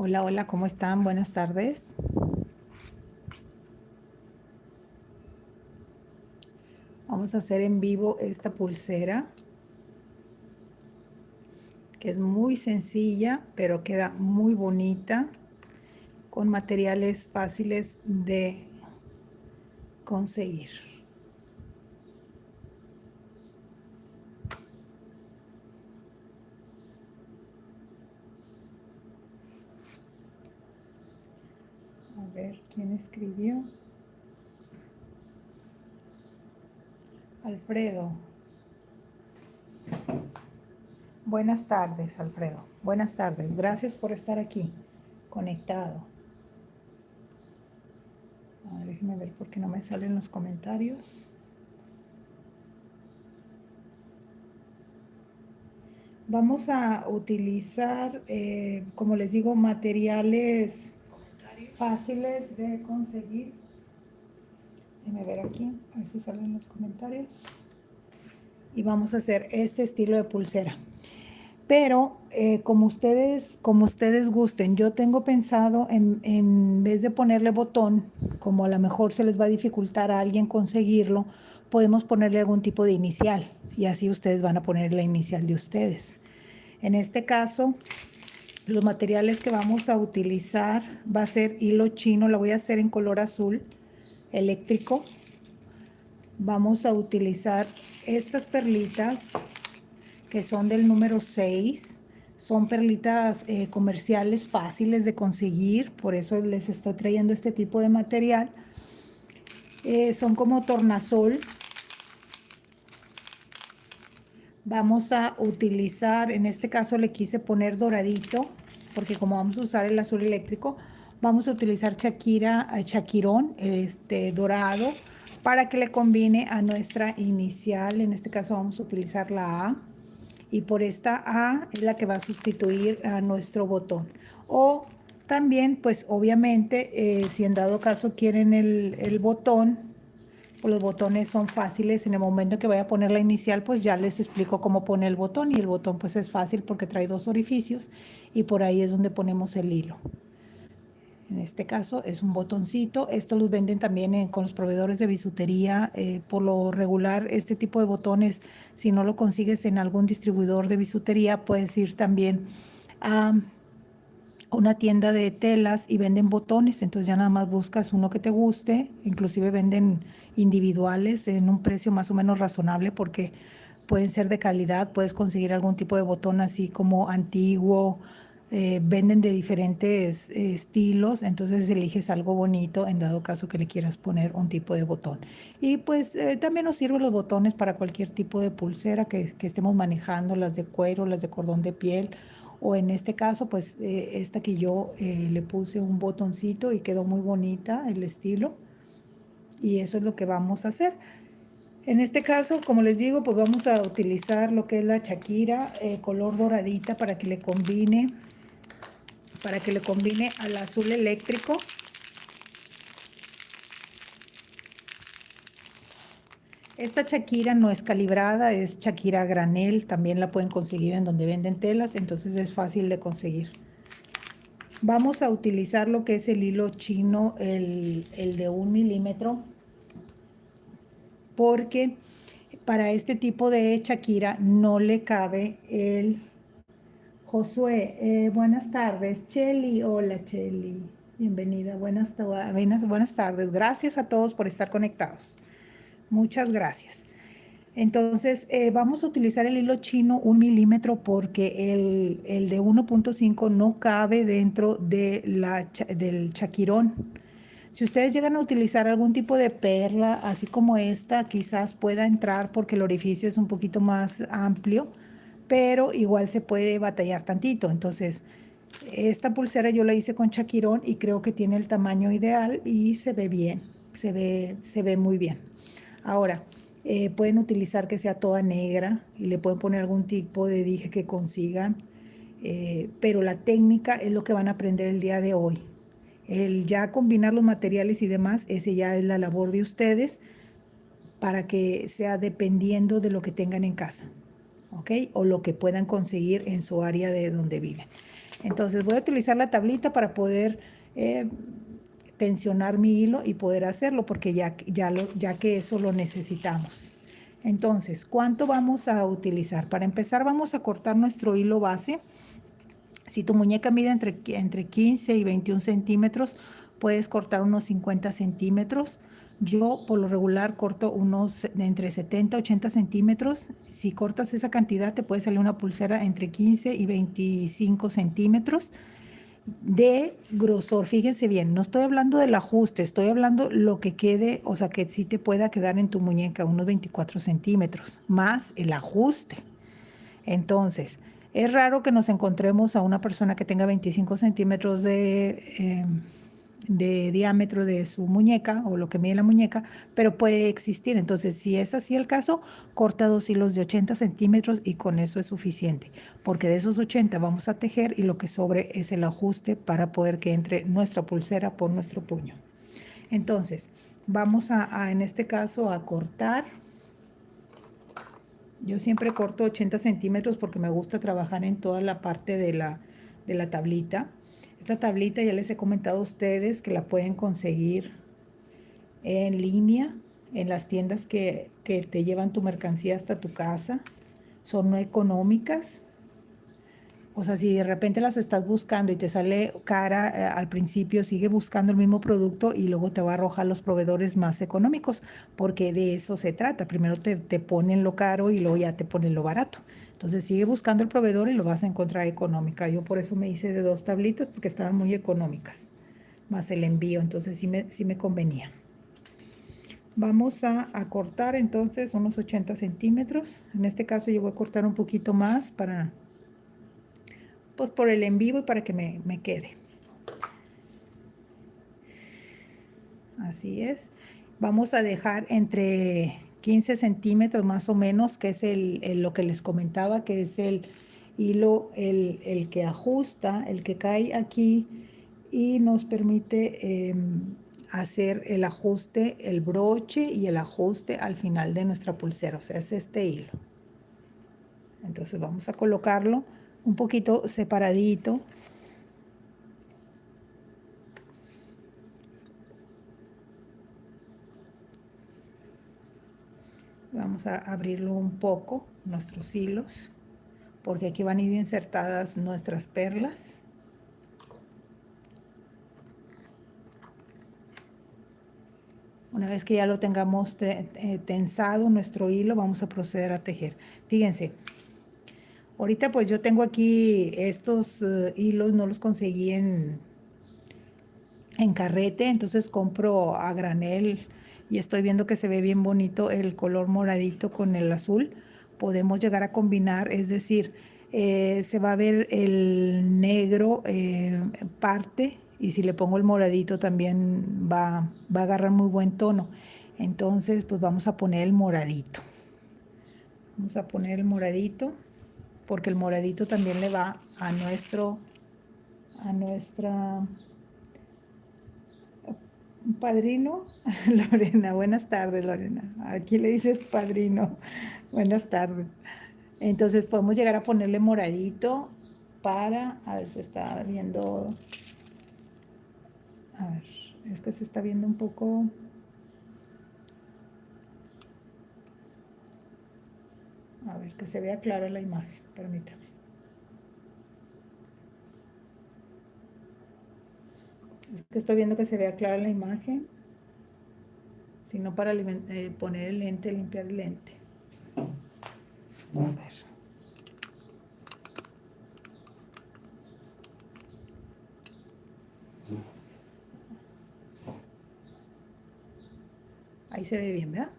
Hola, hola, ¿cómo están? Buenas tardes. Vamos a hacer en vivo esta pulsera, que es muy sencilla, pero queda muy bonita, con materiales fáciles de conseguir. A ver, ¿quién escribió? Alfredo. Buenas tardes, Alfredo. Buenas tardes. Gracias por estar aquí, conectado. A ver, déjenme ver por qué no me salen los comentarios. Vamos a utilizar, como les digo, materiales fáciles de conseguir. Déjenme ver aquí, a ver si salen los comentarios. Y vamos a hacer este estilo de pulsera. Pero como ustedes gusten, yo tengo pensado en vez de ponerle botón, como a lo mejor se les va a dificultar a alguien conseguirlo, podemos ponerle algún tipo de inicial y así ustedes van a poner la inicial de ustedes. En este caso, los materiales que vamos a utilizar va a ser hilo chino, la voy a hacer en color azul eléctrico. Vamos a utilizar estas perlitas que son del número 6. Son perlitas comerciales fáciles de conseguir, por eso les estoy trayendo este tipo de material. Son como tornasol. Vamos a utilizar, en este caso le quise poner doradito, porque como vamos a usar el azul eléctrico, vamos a utilizar chaquirón, dorado, para que le combine a nuestra inicial. En este caso vamos a utilizar la A. Y por esta A es la que va a sustituir a nuestro botón. O también, pues obviamente, si en dado caso quieren el botón, pues los botones son fáciles. En el momento que voy a poner la inicial, pues ya les explico cómo pone el botón. Y el botón pues es fácil porque trae dos orificios y por ahí es donde ponemos el hilo. En este caso es un botoncito. Esto los venden también con los proveedores de bisutería. Por lo regular, este tipo de botones, si no lo consigues en algún distribuidor de bisutería, puedes ir también a una tienda de telas y venden botones. Entonces ya nada más buscas uno que te guste. Inclusive venden individuales en un precio más o menos razonable porque pueden ser de calidad. Puedes conseguir algún tipo de botón así como antiguo. Venden de diferentes estilos, entonces eliges algo bonito en dado caso que le quieras poner un tipo de botón. Y pues también nos sirven los botones para cualquier tipo de pulsera que estemos manejando, las de cuero, las de cordón de piel, o en este caso, pues esta que yo le puse un botoncito y quedó muy bonita el estilo. Y eso es lo que vamos a hacer. En este caso, como les digo, pues vamos a utilizar lo que es la Shakira color doradita para que le combine al azul eléctrico. Esta Shakira no es calibrada, es Shakira granel, también la pueden conseguir en donde venden telas, entonces es fácil de conseguir. Vamos a utilizar lo que es el hilo chino, el de 1 milímetro, porque para este tipo de Shakira no le cabe el Josué. Buenas tardes, Cheli. Hola, Cheli. Bienvenida. Buenas tardes. Gracias a todos por estar conectados. Muchas gracias. Entonces, vamos a utilizar el hilo chino 1 milímetro porque el de 1.5 no cabe dentro de del chaquirón. Si ustedes llegan a utilizar algún tipo de perla, así como esta, quizás pueda entrar porque el orificio es un poquito más amplio, pero igual se puede batallar tantito. Entonces, esta pulsera yo la hice con chaquirón y creo que tiene el tamaño ideal y se ve bien, se ve muy bien. Ahora, pueden utilizar que sea toda negra y le pueden poner algún tipo de dije que consigan, pero la técnica es lo que van a aprender el día de hoy. El ya combinar los materiales y demás, ese ya es la labor de ustedes para que sea dependiendo de lo que tengan en casa, ¿ok? O lo que puedan conseguir en su área de donde viven. Entonces voy a utilizar la tablita para poder tensionar mi hilo y poder hacerlo, porque ya que eso lo necesitamos. Entonces, ¿cuánto vamos a utilizar? Para empezar, vamos a cortar nuestro hilo base. Si tu muñeca mide entre 15 y 21 centímetros, puedes cortar unos 50 centímetros. Yo por lo regular corto unos entre 70 y 80 centímetros. Si cortas esa cantidad, te puede salir una pulsera entre 15 y 25 centímetros de grosor. Fíjense bien, no estoy hablando del ajuste, estoy hablando lo que quede, o sea, que sí te pueda quedar en tu muñeca, unos 24 centímetros, más el ajuste. Entonces, es raro que nos encontremos a una persona que tenga 25 centímetros de diámetro de su muñeca o lo que mide la muñeca, pero puede existir. Entonces, si es así el caso, corta 2 hilos de 80 centímetros y con eso es suficiente, porque de esos 80 vamos a tejer y lo que sobre es el ajuste para poder que entre nuestra pulsera por nuestro puño. Entonces, vamos en este caso a cortar. Yo siempre corto 80 centímetros porque me gusta trabajar en toda la parte de la tablita. Esta tablita ya les he comentado a ustedes que la pueden conseguir en línea, en las tiendas que te llevan tu mercancía hasta tu casa. Son económicas. O sea, si de repente las estás buscando y te sale cara al principio, sigue buscando el mismo producto y luego te va a arrojar los proveedores más económicos, porque de eso se trata. Primero te ponen lo caro y luego ya te ponen lo barato. Entonces sigue buscando el proveedor y lo vas a encontrar económica. Yo por eso me hice de 2 tablitas porque estaban muy económicas, más el envío, entonces sí me convenía. Vamos a cortar entonces unos 80 centímetros. En este caso yo voy a cortar un poquito más para pues por el en vivo y para que me quede. Así es. Vamos a dejar entre 15 centímetros más o menos, que es lo que les comentaba, que es el hilo, el que ajusta, el que cae aquí y nos permite hacer el ajuste, el broche y el ajuste al final de nuestra pulsera. O sea, es este hilo. Entonces vamos a colocarlo un poquito separadito. Vamos a abrirlo un poco, nuestros hilos, porque aquí van a ir insertadas nuestras perlas. Una vez que ya lo tengamos tensado nuestro hilo, vamos a proceder a tejer. Fíjense, ahorita pues yo tengo aquí estos hilos, no los conseguí en carrete, entonces compro a granel y estoy viendo que se ve bien bonito el color moradito con el azul. Podemos llegar a combinar, es decir, se va a ver el negro parte y si le pongo el moradito también va a agarrar muy buen tono. Entonces pues vamos a poner el moradito. Vamos a poner el moradito porque el moradito también le va a nuestra padrino. Lorena, buenas tardes, Lorena. Aquí le dices padrino. Buenas tardes. Entonces podemos llegar a ponerle moradito para, a ver si está viendo, a ver, es que se está viendo un poco, a ver, que se vea clara la imagen, permítame. Es que estoy viendo que se vea clara la imagen, sino para poner el lente, limpiar el lente. A ver. Ahí se ve bien, ¿verdad?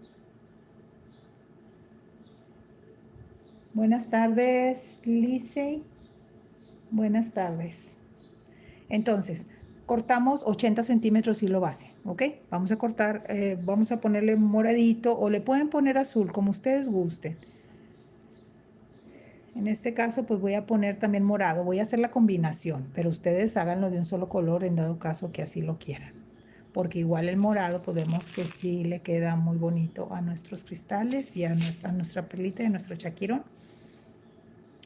Buenas tardes, Lisey. Buenas tardes. Entonces, cortamos 80 centímetros hilo base, ¿ok? Vamos a cortar, vamos a ponerle moradito o le pueden poner azul, como ustedes gusten. En este caso, pues voy a poner también morado. Voy a hacer la combinación, pero ustedes háganlo de un solo color en dado caso que así lo quieran. Porque igual el morado, pues vemos que sí le queda muy bonito a nuestros cristales y a nuestra perlita y a nuestro chaquirón.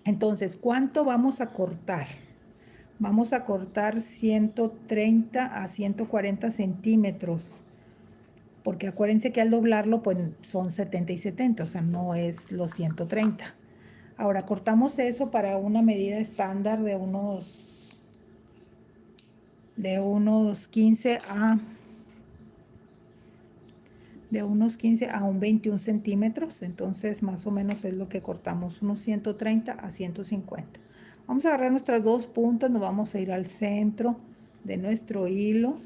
Entonces, ¿cuánto vamos a cortar? Vamos a cortar 130 a 140 centímetros, porque acuérdense que al doblarlo pues son 70 y 70, o sea, no es los 130. Ahora cortamos eso para una medida estándar de unos 15 a un 21 centímetros, entonces más o menos es lo que cortamos, unos 130 a 150. Vamos a agarrar nuestras dos puntas, nos vamos a ir al centro de nuestro hilo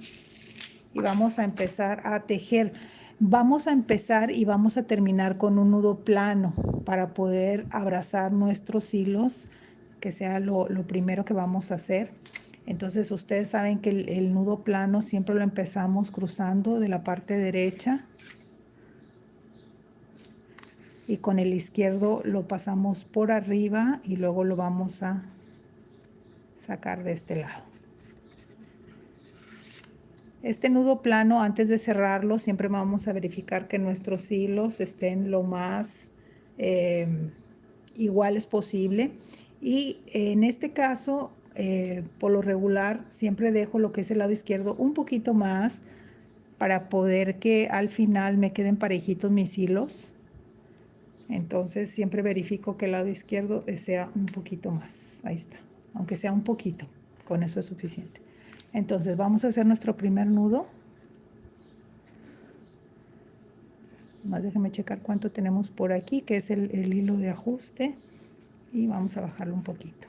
y vamos a empezar a tejer. Vamos a empezar y vamos a terminar con un nudo plano para poder abrazar nuestros hilos, que sea lo primero que vamos a hacer. Entonces ustedes saben que el nudo plano siempre lo empezamos cruzando de la parte derecha y con el izquierdo lo pasamos por arriba y luego lo vamos a sacar de este lado. Este nudo plano, antes de cerrarlo, siempre vamos a verificar que nuestros hilos estén lo más iguales posible. Y en este caso, por lo regular, siempre dejo lo que es el lado izquierdo un poquito más para poder que al final me queden parejitos mis hilos. Entonces siempre verifico que el lado izquierdo sea un poquito más. Ahí está, aunque sea un poquito, con eso es suficiente. Entonces vamos a hacer nuestro primer nudo. Más déjenme checar cuánto tenemos por aquí, que es el hilo de ajuste. Y vamos a bajarlo un poquito.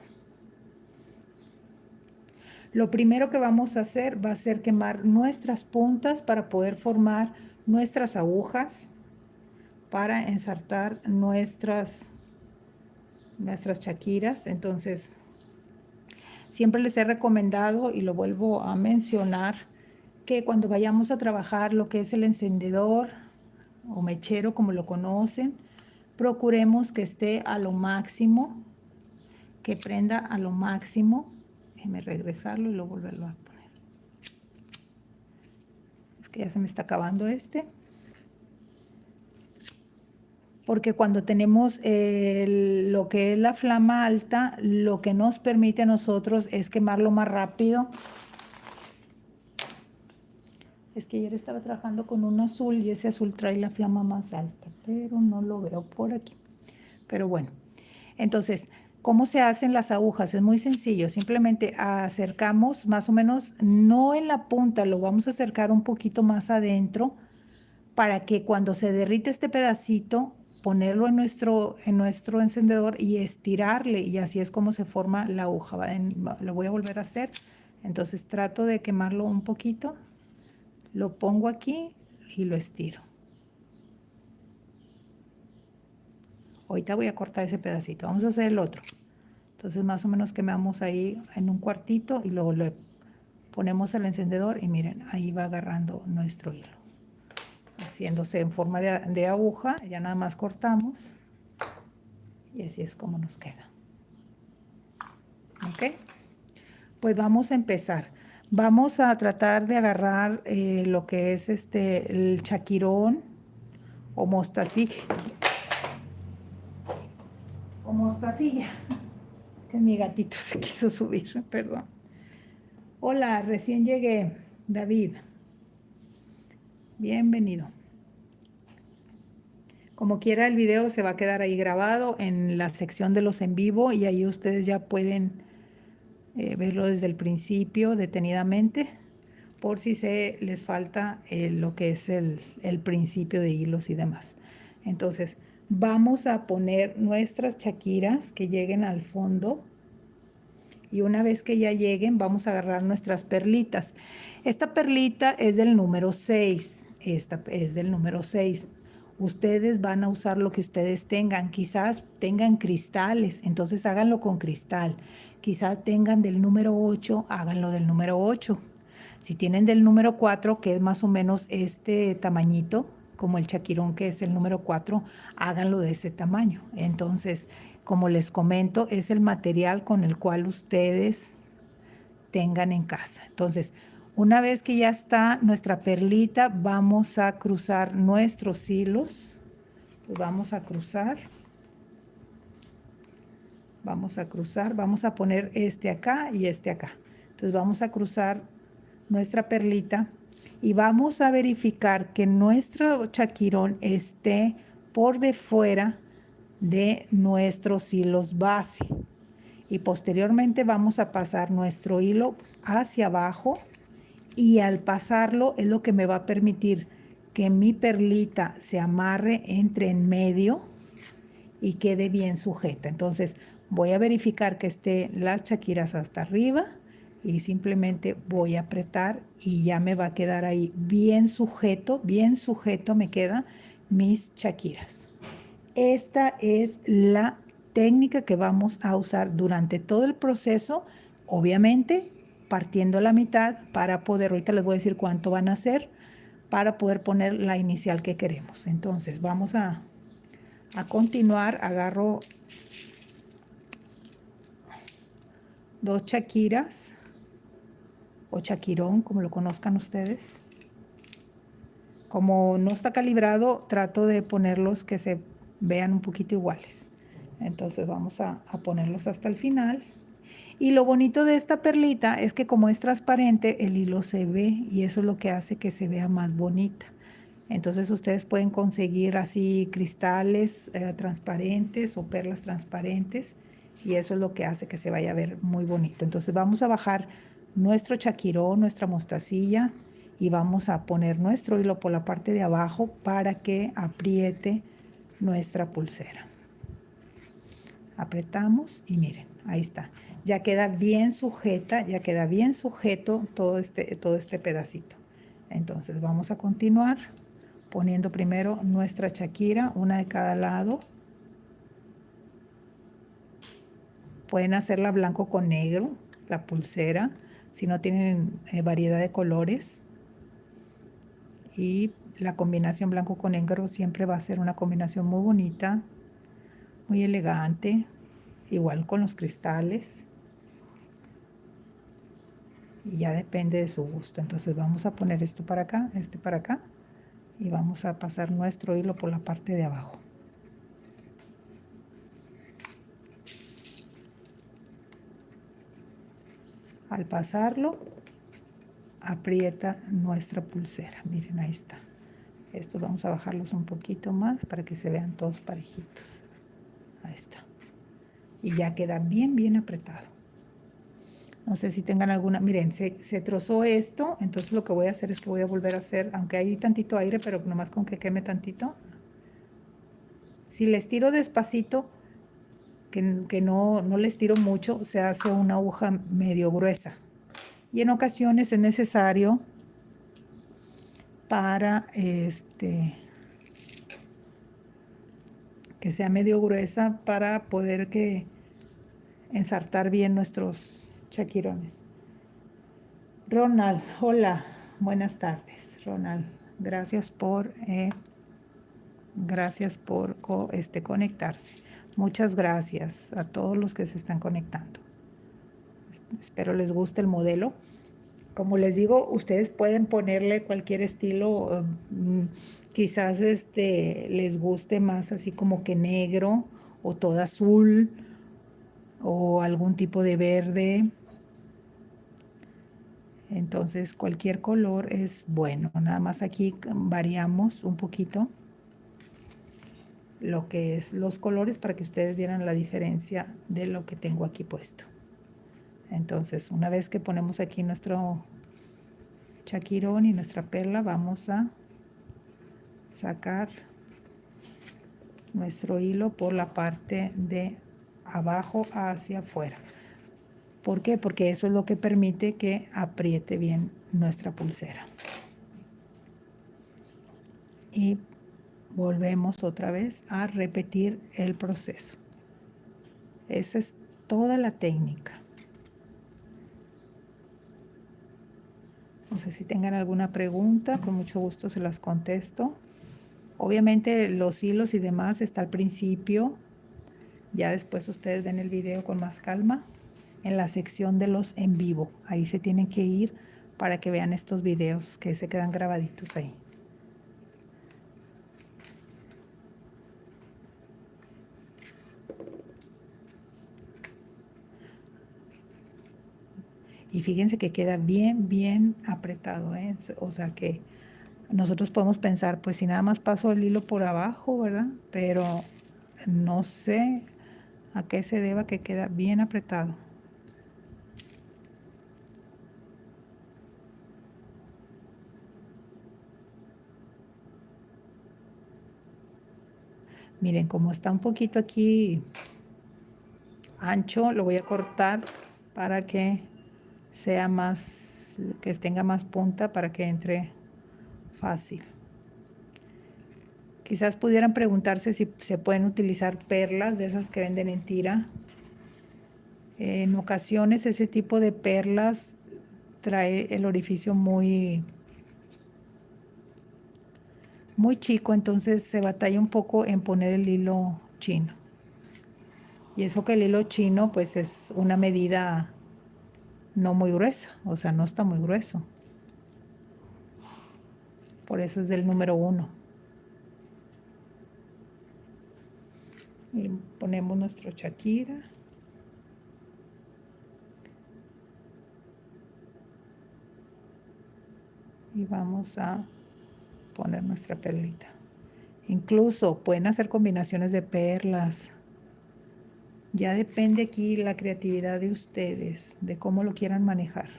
Lo primero que vamos a hacer va a ser quemar nuestras puntas para poder formar nuestras agujas para ensartar nuestras chaquiras. Entonces, siempre les he recomendado y lo vuelvo a mencionar que cuando vayamos a trabajar lo que es el encendedor o mechero, como lo conocen, procuremos que esté a lo máximo, que prenda a lo máximo. Déjenme regresarlo y luego volverlo a poner. Es que ya se me está acabando este. Porque cuando tenemos lo que es la flama alta, lo que nos permite a nosotros es quemarlo más rápido. Es que ayer estaba trabajando con un azul y ese azul trae la flama más alta, pero no lo veo por aquí. Pero bueno, entonces, ¿cómo se hacen las agujas? Es muy sencillo, simplemente acercamos más o menos, no en la punta, lo vamos a acercar un poquito más adentro para que cuando se derrite este pedacito, ponerlo en nuestro encendedor y estirarle, y así es como se forma la aguja. Lo voy a volver a hacer. Entonces trato de quemarlo un poquito, lo pongo aquí y lo estiro. Ahorita voy a cortar ese pedacito, vamos a hacer el otro. Entonces más o menos quemamos ahí en un cuartito y luego le ponemos el encendedor y miren, ahí va agarrando nuestro hilo, haciéndose en forma de aguja. Ya nada más cortamos y así es como nos queda. ¿Ok? Pues vamos a empezar. Vamos a tratar de agarrar lo que es el chaquirón o mostacilla. Es que mi gatito se quiso subir, perdón. Hola, recién llegué, David. Bienvenido. Como quiera, el video se va a quedar ahí grabado en la sección de los en vivo y ahí ustedes ya pueden verlo desde el principio detenidamente, por si se les falta lo que es el principio de hilos y demás. Entonces, vamos a poner nuestras chaquiras que lleguen al fondo. Y una vez que ya lleguen, vamos a agarrar nuestras perlitas. Esta perlita es del número 6. Esta es del número 6. Ustedes van a usar lo que ustedes tengan. Quizás tengan cristales, entonces háganlo con cristal. Quizás tengan del número 8, háganlo del número 8. Si tienen del número 4, que es más o menos este tamañito, como el chaquirón que es el número 4, háganlo de ese tamaño. Entonces, como les comento, es el material con el cual ustedes tengan en casa. Entonces, una vez que ya está nuestra perlita, vamos a cruzar nuestros hilos. Los vamos a cruzar. Vamos a cruzar, vamos a poner este acá y este acá. Entonces vamos a cruzar nuestra perlita y vamos a verificar que nuestro chaquirón esté por de fuera de nuestros hilos base. Y posteriormente vamos a pasar nuestro hilo hacia abajo y al pasarlo es lo que me va a permitir que mi perlita se amarre entre en medio y quede bien sujeta. Entonces voy a verificar que esté las chaquiras hasta arriba y simplemente voy a apretar y ya me va a quedar ahí bien sujeto me quedan mis chaquiras. Esta es la técnica que vamos a usar durante todo el proceso, obviamente partiendo la mitad para poder, ahorita les voy a decir cuánto van a hacer, para poder poner la inicial que queremos. Entonces vamos a continuar, agarro 2 chaquiras o chaquirón, como lo conozcan ustedes. Como no está calibrado, trato de ponerlos que se vean un poquito iguales. Entonces vamos a ponerlos hasta el final. Y lo bonito de esta perlita es que como es transparente, el hilo se ve y eso es lo que hace que se vea más bonita. Entonces ustedes pueden conseguir así cristales transparentes o perlas transparentes y eso es lo que hace que se vaya a ver muy bonito. Entonces vamos a bajar nuestro chaquirón, nuestra mostacilla y vamos a poner nuestro hilo por la parte de abajo para que apriete nuestra pulsera. Apretamos y miren, ahí está. Ya queda bien sujeta, ya queda bien sujeto todo este pedacito. Entonces vamos a continuar poniendo primero nuestra chaquira, una de cada lado. Pueden hacerla blanco con negro, la pulsera, si no tienen variedad de colores. Y la combinación blanco con negro siempre va a ser una combinación muy bonita, muy elegante, igual con los cristales. Y ya depende de su gusto. Entonces vamos a poner esto para acá, este para acá. Y vamos a pasar nuestro hilo por la parte de abajo. Al pasarlo, aprieta nuestra pulsera. Miren, ahí está. Estos vamos a bajarlos un poquito más para que se vean todos parejitos. Ahí está. Y ya queda bien apretado. No sé si tengan alguna, miren, se trozó esto, entonces lo que voy a hacer es que voy a volver a hacer, aunque hay tantito aire, pero nomás con que queme tantito. Si les tiro despacito, que no les tiro mucho, se hace una aguja medio gruesa. Y en ocasiones es necesario para que sea medio gruesa para poder ensartar bien nuestros chaquirones. Ronald, hola, buenas tardes, Ronald. Gracias por conectarse. Muchas gracias a todos los que se están conectando. Espero les guste el modelo. Como les digo, ustedes pueden ponerle cualquier estilo. Quizás les guste más así como que negro o todo azul o algún tipo de verde. Entonces cualquier color es bueno. Nada más aquí variamos un poquito lo que es los colores para que ustedes vieran la diferencia de lo que tengo aquí puesto. Entonces una vez que ponemos aquí nuestro chaquirón y nuestra perla, vamos a sacar nuestro hilo por la parte de abajo hacia afuera. ¿Por qué? Porque eso es lo que permite que apriete bien nuestra pulsera. Y volvemos otra vez a repetir el proceso. Esa es toda la técnica. No sé si tengan alguna pregunta, con mucho gusto se las contesto. Obviamente los hilos y demás está al principio. Ya después ustedes ven el video con más calma en la sección de los en vivo. Ahí se tienen que ir para que vean estos videos que se quedan grabaditos ahí. Y fíjense que queda bien, bien apretado, ¿eh? O sea que nosotros podemos pensar, pues si nada más paso el hilo por abajo, ¿verdad? Pero no sé a qué se deba que queda bien apretado. Miren, como está un poquito aquí ancho, lo voy a cortar para que sea más, que tenga más punta para que entre fácil. Quizás pudieran preguntarse si se pueden utilizar perlas de esas que venden en tira. En ocasiones ese tipo de perlas trae el orificio muy, muy chico, entonces se batalla un poco en poner el hilo chino. Y eso que el hilo chino pues es una medida no muy gruesa, o sea, no está muy grueso. Por eso es del número 1. Y ponemos nuestro Shakira. Y vamos a poner nuestra perlita. Incluso pueden hacer combinaciones de perlas. Ya depende aquí la creatividad de ustedes, de cómo lo quieran manejar.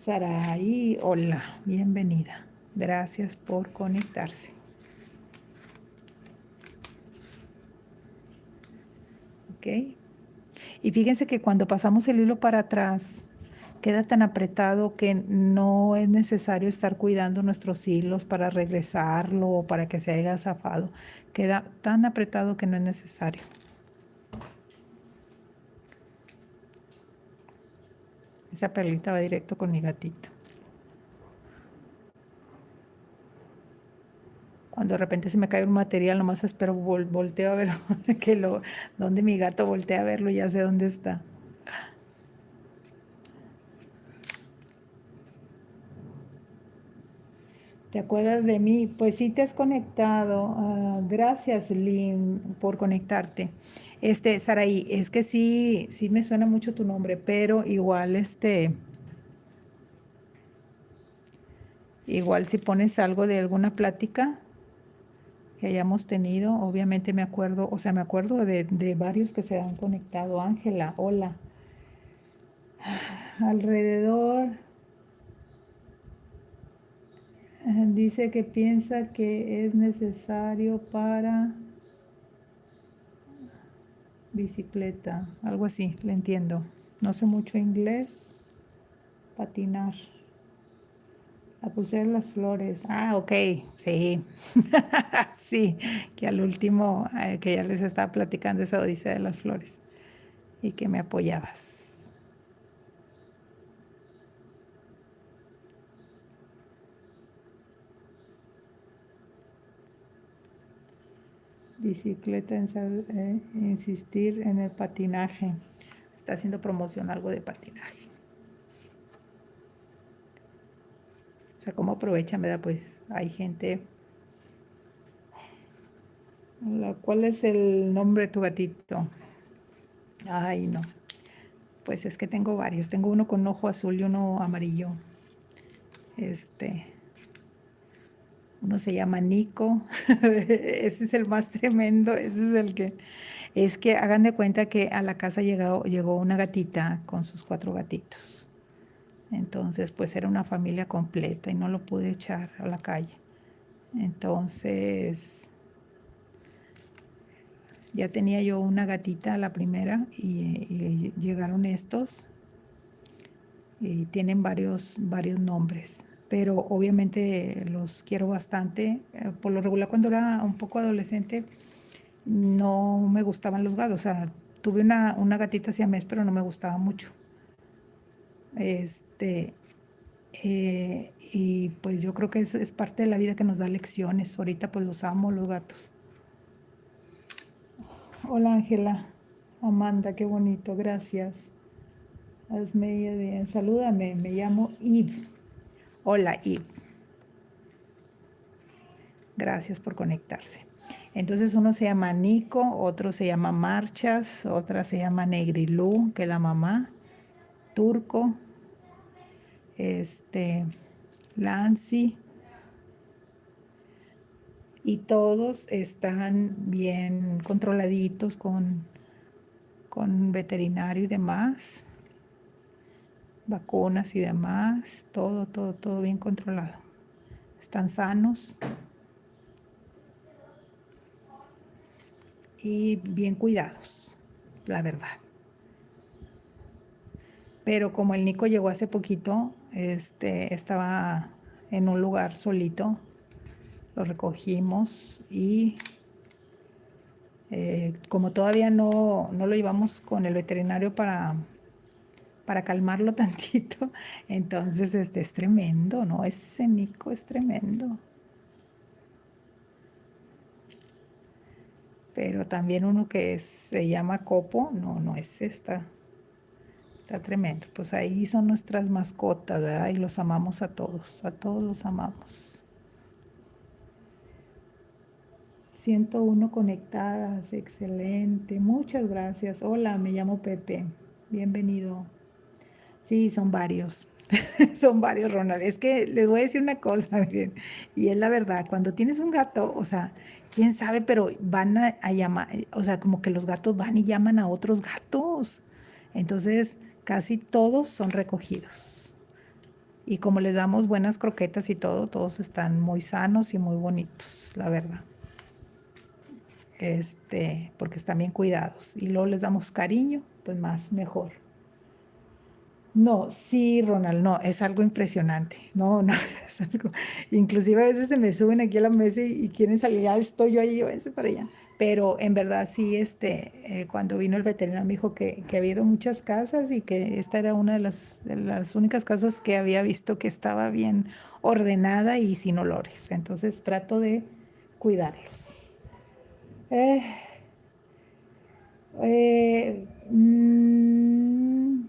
Saraí, hola, bienvenida. Gracias por conectarse. ¿Ok? Y fíjense que cuando pasamos el hilo para atrás, queda tan apretado que no es necesario estar cuidando nuestros hilos para regresarlo o para que se haya zafado. Queda tan apretado que no es necesario. Esa perlita va directo con mi gatito. Cuando de repente se me cae un material, nomás espero, volteo a ver donde mi gato voltea a verlo y ya sé dónde está. ¿Te acuerdas de mí? Pues sí te has conectado. Gracias, Lynn, por conectarte. Saraí, es que sí, sí me suena mucho tu nombre, pero igual, igual si pones algo de alguna plática que hayamos tenido, obviamente me acuerdo, o sea, me acuerdo de varios que se han conectado. Ángela, hola. Alrededor, dice que piensa que es necesario para bicicleta, algo así, le entiendo. No sé mucho inglés. Patinar. La pulsera de las flores. Ah, ok, sí. Sí, que al último, que ya les estaba platicando esa odisea de las flores y que me apoyabas. Bicicleta, insistir en el patinaje. Está haciendo promoción algo de patinaje. O sea, ¿cómo aprovechan, verdad? Pues hay gente. ¿Cuál es el nombre de tu gatito? Ay, no. Pues es que tengo varios. Tengo uno con ojo azul y uno amarillo. Este, uno se llama Nico. Ese es el más tremendo. Ese es el que. Es que hagan de cuenta que a la casa llegó una gatita con sus 4 gatitos. Entonces, pues era una familia completa y no lo pude echar a la calle. Entonces, ya tenía yo una gatita, la primera, y llegaron estos y tienen varios nombres. Pero obviamente los quiero bastante. Por lo regular, cuando era un poco adolescente, no me gustaban los gatos. O sea, tuve una gatita siamés, pero no me gustaba mucho. Este, y pues yo creo que es parte de la vida que nos da lecciones. Ahorita pues los amo, los gatos. Hola Ángela, Amanda, qué bonito, gracias. Hazme bien, salúdame, me llamo Eve. Hola Eve, gracias por conectarse. Entonces uno se llama Nico, otro se llama Marchas, otra se llama Negrilú, que es la mamá, Turco, Lancy, y todos están bien controladitos con veterinario y demás, vacunas y demás, todo bien controlado. Están sanos y bien cuidados, la verdad. Pero como el Nico llegó hace poquito, estaba en un lugar solito, lo recogimos y como todavía no lo llevamos con el veterinario para calmarlo tantito, entonces es tremendo, ¿no? Ese Nico es tremendo. Pero también uno que se llama Copo, no es esta. Está tremendo. Pues ahí son nuestras mascotas, ¿verdad? Y los amamos a todos los amamos. 101 conectadas, excelente. Muchas gracias. Hola, me llamo Pepe. Bienvenido. Sí, son varios. Son varios, Ronald. Es que les voy a decir una cosa, miren, y es la verdad, cuando tienes un gato, o sea, quién sabe, pero van a llamar, o sea, como que los gatos van y llaman a otros gatos. Entonces, casi todos son recogidos. Y como les damos buenas croquetas y todo, todos están muy sanos y muy bonitos, la verdad. Porque están bien cuidados. Y luego les damos cariño, pues más, mejor. No, sí, Ronald, no, es algo impresionante. No, es algo. Inclusive a veces se me suben aquí a la mesa y quieren salir, ya estoy yo ahí, váyanse para allá. Pero en verdad sí, cuando vino el veterinario me dijo que había ido a muchas casas y que esta era una de las únicas casas que había visto que estaba bien ordenada y sin olores. Entonces trato de cuidarlos. Eh, eh, mm,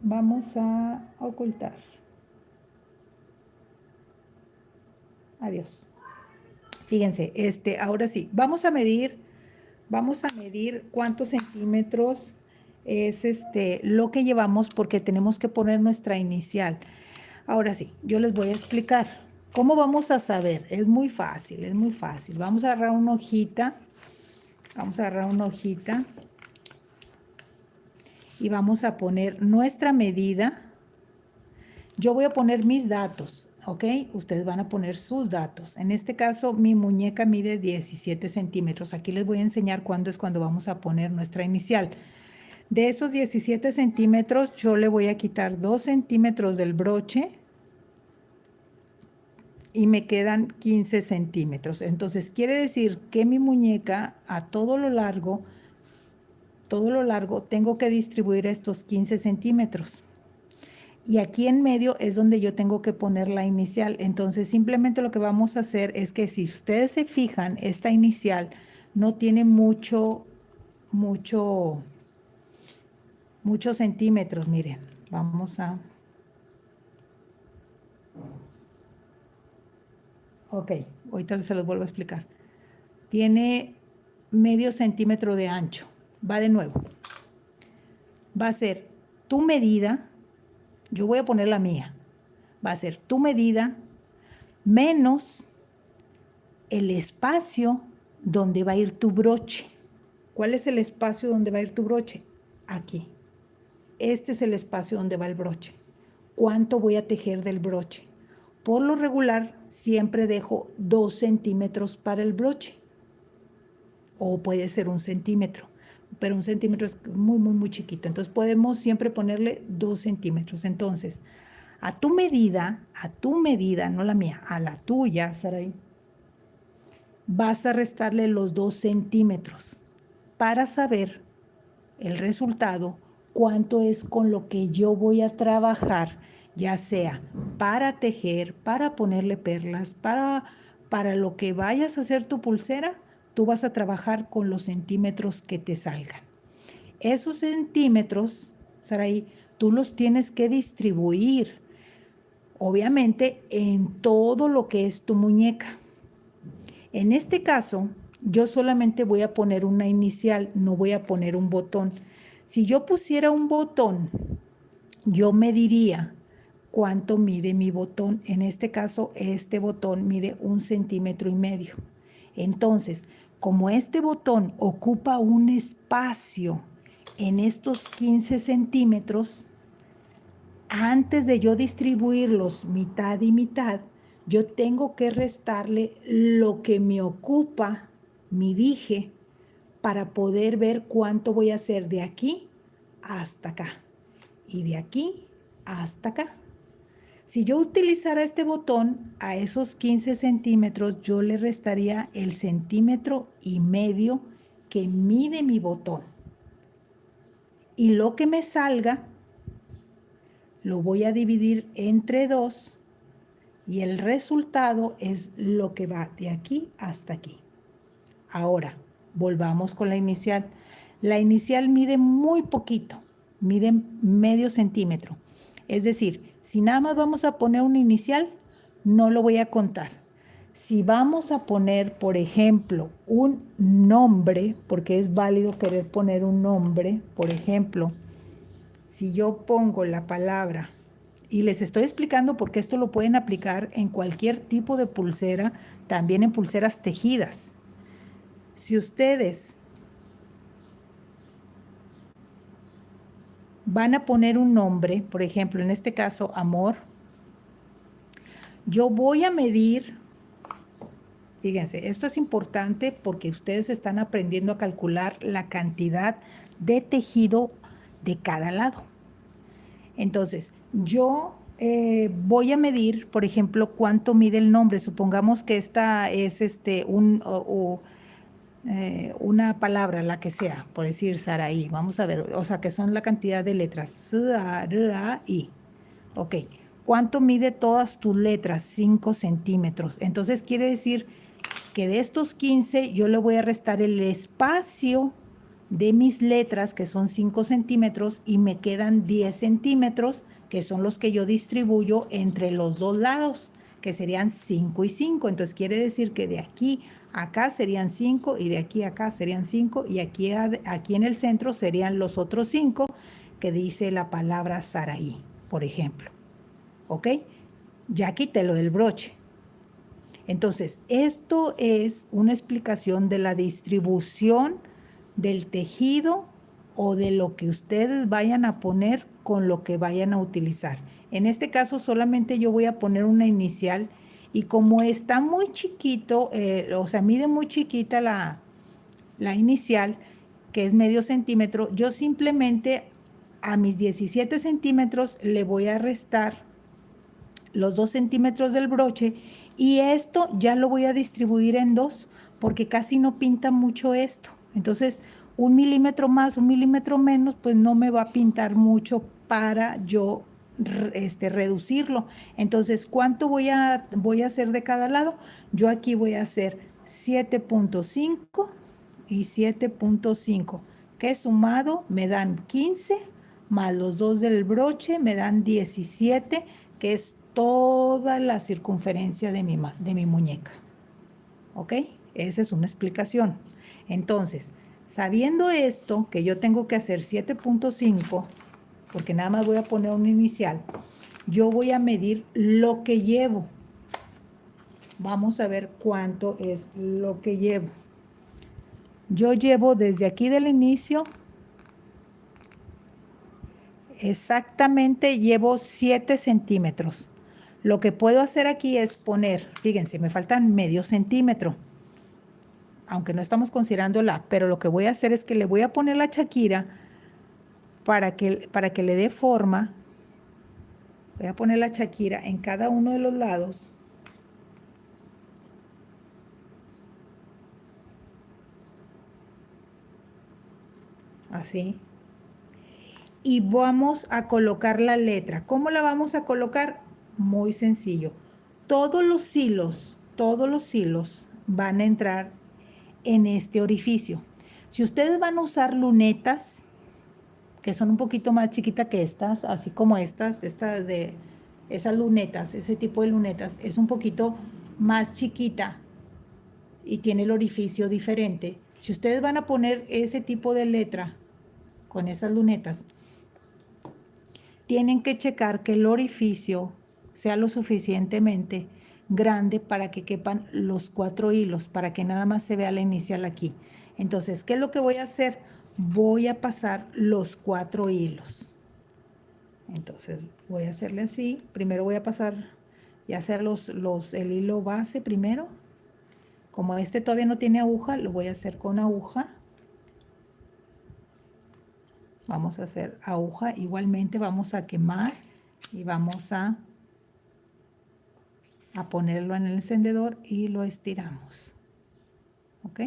Vamos a ocultar. Adiós. Fíjense, ahora sí, vamos a medir cuántos centímetros es lo que llevamos porque tenemos que poner nuestra inicial. Ahora sí, yo les voy a explicar. ¿Cómo vamos a saber? Es muy fácil, es muy fácil. Vamos a agarrar una hojita y vamos a poner nuestra medida. Yo voy a poner mis datos, ¿ok? Ustedes van a poner sus datos. En este caso, mi muñeca mide 17 centímetros. Aquí les voy a enseñar cuándo es cuando vamos a poner nuestra inicial. De esos 17 centímetros, yo le voy a quitar 2 centímetros del broche y me quedan 15 centímetros. Entonces, quiere decir que mi muñeca a todo lo largo, tengo que distribuir estos 15 centímetros. Y aquí en medio es donde yo tengo que poner la inicial. Entonces, simplemente lo que vamos a hacer es que si ustedes se fijan, esta inicial no tiene muchos centímetros. Miren, ok, ahorita se los vuelvo a explicar. Tiene medio centímetro de ancho. Va de nuevo. Va a ser tu medida. Yo voy a poner la mía. Va a ser tu medida menos el espacio donde va a ir tu broche. ¿Cuál es el espacio donde va a ir tu broche? Aquí. Este es el espacio donde va el broche. ¿Cuánto voy a tejer del broche? Por lo regular, siempre dejo 2 centímetros para el broche. O puede ser 1 centímetro. Pero 1 centímetro es muy chiquito. Entonces podemos siempre ponerle 2 centímetros. Entonces, a tu medida, no la mía, a la tuya, Saraí, vas a restarle los 2 centímetros para saber el resultado, cuánto es con lo que yo voy a trabajar, ya sea para tejer, para ponerle perlas, para lo que vayas a hacer tu pulsera, tú vas a trabajar con los centímetros que te salgan. Esos centímetros, Saraí, tú los tienes que distribuir, obviamente, en todo lo que es tu muñeca. En este caso, Yo solamente voy a poner una inicial, no voy a poner un botón. Si yo pusiera un botón, yo mediría cuánto mide mi botón. En este caso, este botón mide 1,5 cm. Entonces, como este botón ocupa un espacio en estos 15 centímetros, antes de yo distribuirlos mitad y mitad, yo tengo que restarle lo que me ocupa mi dije para poder ver cuánto voy a hacer de aquí hasta acá y de aquí hasta acá. Si yo utilizara este botón a esos 15 centímetros, yo le restaría el 1,5 cm que mide mi botón. Y lo que me salga, lo voy a dividir entre 2 y el resultado es lo que va de aquí hasta aquí. Ahora, volvamos con la inicial. La inicial mide muy poquito, mide medio centímetro. Es decir, si nada más vamos a poner una inicial, no lo voy a contar. Si vamos a poner, por ejemplo, un nombre, porque es válido querer poner un nombre, por ejemplo, si yo pongo la palabra, y les estoy explicando porque esto lo pueden aplicar en cualquier tipo de pulsera, también en pulseras tejidas. Si ustedes van a poner un nombre, por ejemplo, en este caso, amor, yo voy a medir, fíjense, esto es importante porque ustedes están aprendiendo a calcular la cantidad de tejido de cada lado. Entonces, yo voy a medir, por ejemplo, cuánto mide el nombre. Supongamos que esta es una palabra, la que sea, por decir Saraí. Vamos a ver, o sea, que son la cantidad de letras. S-A-R-A-I. Ok. ¿Cuánto mide todas tus letras? 5 centímetros. Entonces, quiere decir que de estos 15, yo le voy a restar el espacio de mis letras, que son 5 centímetros, y me quedan 10 centímetros, que son los que yo distribuyo entre los dos lados, que serían 5 y 5. Entonces, quiere decir que de aquí a acá serían 5, y de aquí a acá serían 5, y aquí en el centro serían los otros 5, que dice la palabra Saraí, por ejemplo. ¿Ok? Ya quité lo del broche. Entonces, esto es una explicación de la distribución del tejido o de lo que ustedes vayan a poner con lo que vayan a utilizar. En este caso, solamente yo voy a poner una inicial, y como está muy chiquito, o sea, mide muy chiquita la inicial, que es medio centímetro, yo simplemente a mis 17 centímetros le voy a restar los 2 centímetros del broche, y esto ya lo voy a distribuir en 2 porque casi no pinta mucho esto. Entonces, 1 milímetro más, 1 milímetro menos, pues no me va a pintar mucho para yo reducirlo. Entonces, ¿cuánto voy a hacer de cada lado? Yo aquí voy a hacer 7,5 y 7,5, que sumado me dan 15, más los 2 del broche me dan 17, que es toda la circunferencia de mi muñeca. ¿Ok? Esa es una explicación. Entonces, sabiendo esto, que yo tengo que hacer 7,5, porque nada más voy a poner un inicial, yo voy a medir lo que llevo. Vamos a ver cuánto es lo que llevo. Yo llevo desde aquí del inicio, exactamente llevo 7 centímetros. Lo que puedo hacer aquí es poner, fíjense, me faltan medio centímetro, aunque no estamos considerando pero lo que voy a hacer es que le voy a poner la Shakira para que le dé forma. Voy a poner la Shakira en cada uno de los lados. Así. Y vamos a colocar la letra. ¿Cómo la vamos a colocar? Muy sencillo. Todos los hilos van a entrar en este orificio. Si ustedes van a usar lunetas, que son un poquito más chiquitas que estas, así como estas de esas lunetas, ese tipo de lunetas, es un poquito más chiquita y tiene el orificio diferente. Si ustedes van a poner ese tipo de letra con esas lunetas, tienen que checar que el orificio sea lo suficientemente grande para que quepan los 4 hilos, para que nada más se vea la inicial aquí. Entonces, ¿qué es lo que voy a hacer? Voy a pasar los 4 hilos. Entonces, voy a hacerle así. Primero voy a pasar y hacer el hilo base primero. Como este todavía no tiene aguja, lo voy a hacer con aguja. Vamos a hacer aguja. Igualmente vamos a quemar y vamos a ponerlo en el encendedor y lo estiramos. ¿Ok?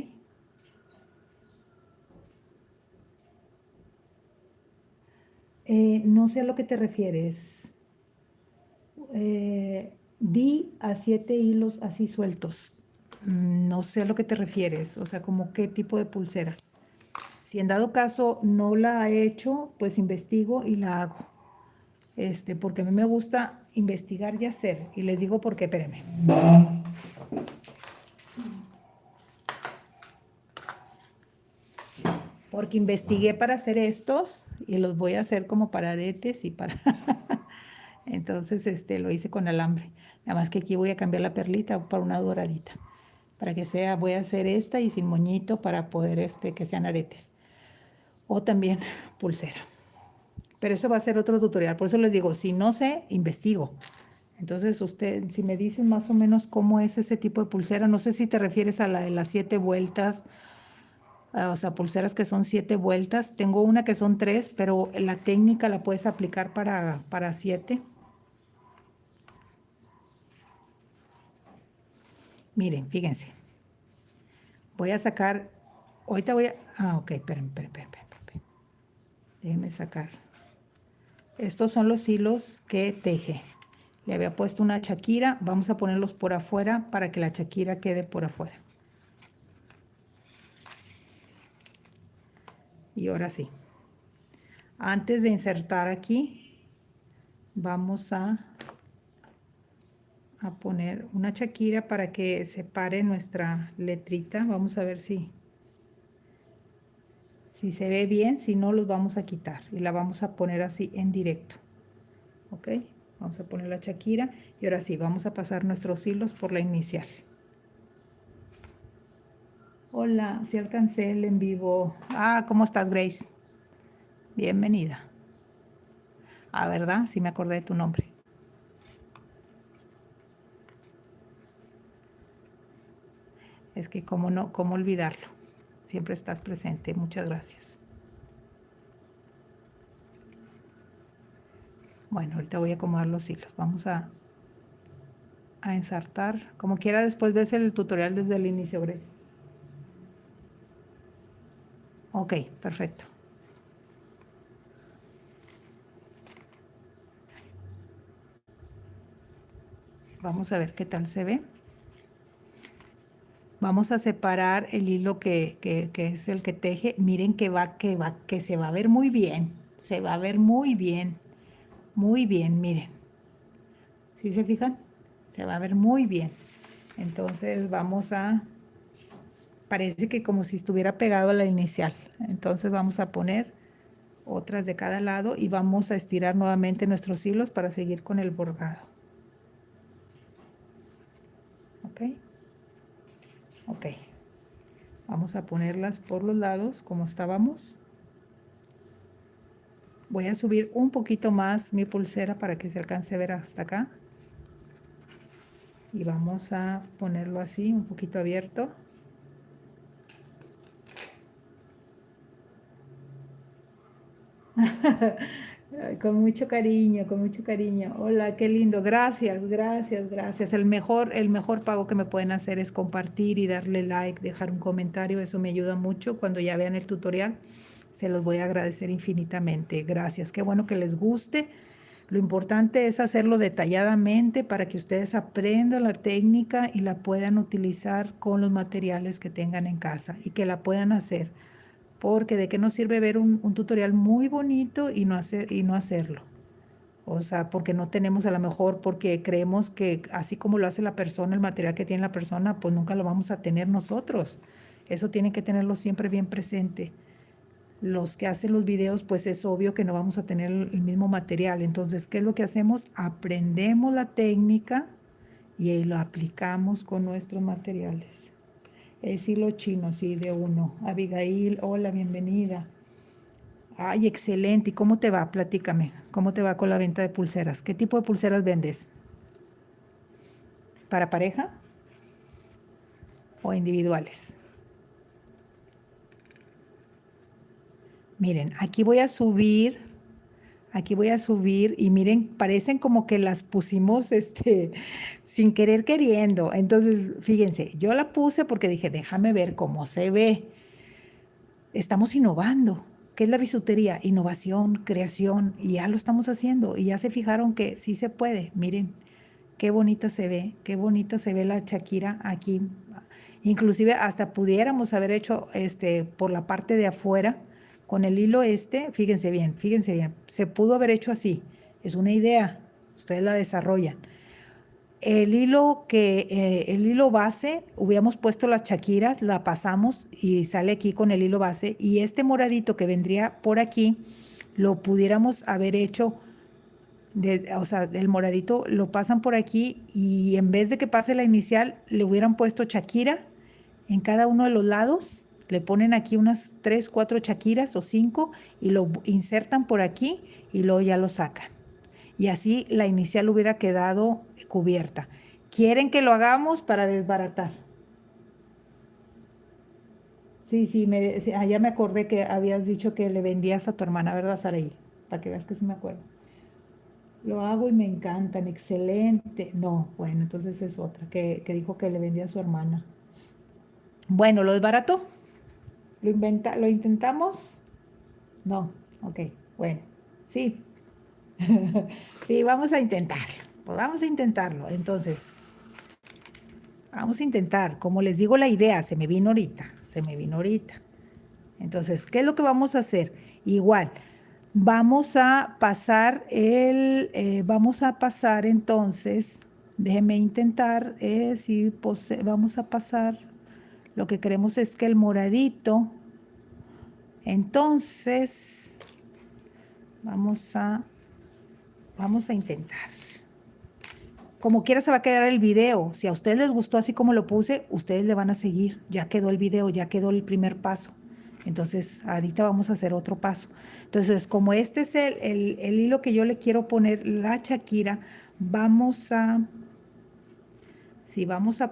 No sé a lo que te refieres. Di a 7 hilos así sueltos. No sé a lo que te refieres. O sea, como qué tipo de pulsera. Si en dado caso no la he hecho, pues investigo y la hago. Porque a mí me gusta investigar y hacer. Y les digo por qué, espérenme. Porque investigué para hacer estos y los voy a hacer como para aretes y para... Entonces, lo hice con alambre. Nada más que aquí voy a cambiar la perlita por una doradita. Para que sea, voy a hacer esta y sin moñito para poder, que sean aretes. O también pulsera. Pero eso va a ser otro tutorial. Por eso les digo, si no sé, investigo. Entonces, si me dicen más o menos cómo es ese tipo de pulsera, no sé si te refieres a la de las 7 vueltas, o sea, pulseras que son 7 vueltas. Tengo una que son 3, pero la técnica la puedes aplicar para 7. Miren, fíjense. Voy a sacar, ahorita voy a, ok, esperen. Déjenme sacar. Estos son los hilos que teje. Le había puesto una chaquira, vamos a ponerlos por afuera para que la chaquira quede por afuera. Y ahora sí. Antes de insertar aquí, vamos a poner una chaquira para que separe nuestra letrita. Vamos a ver si se ve bien. Si no, los vamos a quitar y la vamos a poner así en directo. ¿Ok? Vamos a poner la chaquira y ahora sí, vamos a pasar nuestros hilos por la inicial. Hola, sí alcancé el en vivo. ¿Cómo estás, Grace? Bienvenida. ¿Verdad? Sí me acordé de tu nombre. Es que cómo olvidarlo. Siempre estás presente. Muchas gracias. Bueno, ahorita voy a acomodar los hilos. Vamos a ensartar. Como quiera, después ves el tutorial desde el inicio, Grace. Ok, perfecto. Vamos a ver qué tal se ve. Vamos a separar el hilo que es el que teje. Miren que se va a ver muy bien. Se va a ver muy bien. Muy bien, miren. ¿Sí se fijan? Se va a ver muy bien. Entonces parece que como si estuviera pegado a la inicial. Entonces vamos a poner otras de cada lado y vamos a estirar nuevamente nuestros hilos para seguir con el bordado. ¿Ok? Ok. Vamos a ponerlas por los lados como estábamos. Voy a subir un poquito más mi pulsera para que se alcance a ver hasta acá. Y vamos a ponerlo así, un poquito abierto. Con mucho cariño, con mucho cariño. Hola, qué lindo. Gracias, gracias, gracias. El mejor pago que me pueden hacer es compartir y darle like, dejar un comentario. Eso me ayuda mucho. Cuando ya vean el tutorial, se los voy a agradecer infinitamente. Gracias. Qué bueno que les guste. Lo importante es hacerlo detalladamente para que ustedes aprendan la técnica y la puedan utilizar con los materiales que tengan en casa y que la puedan hacer. Porque de qué nos sirve ver un tutorial muy bonito y no hacerlo. O sea, porque no tenemos a lo mejor, porque creemos que así como lo hace la persona, el material que tiene la persona, pues nunca lo vamos a tener nosotros. Eso tiene que tenerlo siempre bien presente. Los que hacen los videos, pues es obvio que no vamos a tener el mismo material. Entonces, ¿qué es lo que hacemos? Aprendemos la técnica y ahí lo aplicamos con nuestros materiales. Es hilo chino, sí, de uno. Abigail, hola, bienvenida. Ay, excelente. ¿Y cómo te va? Platícame. ¿Cómo te va con la venta de pulseras? ¿Qué tipo de pulseras vendes? ¿Para pareja o individuales? Miren, aquí voy a subir y miren, parecen como que las pusimos sin querer queriendo. Entonces, fíjense, yo la puse porque dije, déjame ver cómo se ve. Estamos innovando. ¿Qué es la bisutería? Innovación, creación, y ya lo estamos haciendo. Y ya se fijaron que sí se puede. Miren, qué bonita se ve, qué bonita se ve la Shakira aquí. Inclusive hasta pudiéramos haber hecho por la parte de afuera con el hilo fíjense bien, se pudo haber hecho así. Es una idea, ustedes la desarrollan. El hilo base, hubiéramos puesto las chaquiras, la pasamos y sale aquí con el hilo base. Y este moradito que vendría por aquí, lo pudiéramos haber hecho, o sea, el moradito lo pasan por aquí y en vez de que pase la inicial, le hubieran puesto Shakira en cada uno de los lados. Le ponen aquí unas 3, 4 Shakiras o 5 y lo insertan por aquí y luego ya lo sacan y así la inicial hubiera quedado cubierta. ¿Quieren que lo hagamos para desbaratar? Sí, sí, ya me acordé que habías dicho que le vendías a tu hermana, ¿verdad, Saraí? Para que veas que sí me acuerdo. Lo hago y me encantan, excelente. No, bueno, entonces es otra, que dijo que le vendía a su hermana. Bueno, ¿lo desbarató? ¿Lo intentamos? No, ok, bueno, sí, sí, vamos a intentarlo. Pues vamos a intentarlo. Entonces, vamos a intentar, como les digo, la idea se me vino ahorita, se me vino ahorita. Entonces, ¿qué es lo que vamos a hacer? Igual, vamos a pasar entonces, déjenme intentar, si vamos a pasar, lo que queremos es que el moradito, entonces, vamos a, vamos a intentar. Como quiera se va a quedar el video. Si a ustedes les gustó así como lo puse, ustedes le van a seguir. Ya quedó el video, ya quedó el primer paso. Entonces, ahorita vamos a hacer otro paso. Entonces, como este es el hilo que yo le quiero poner, la Shakira, vamos a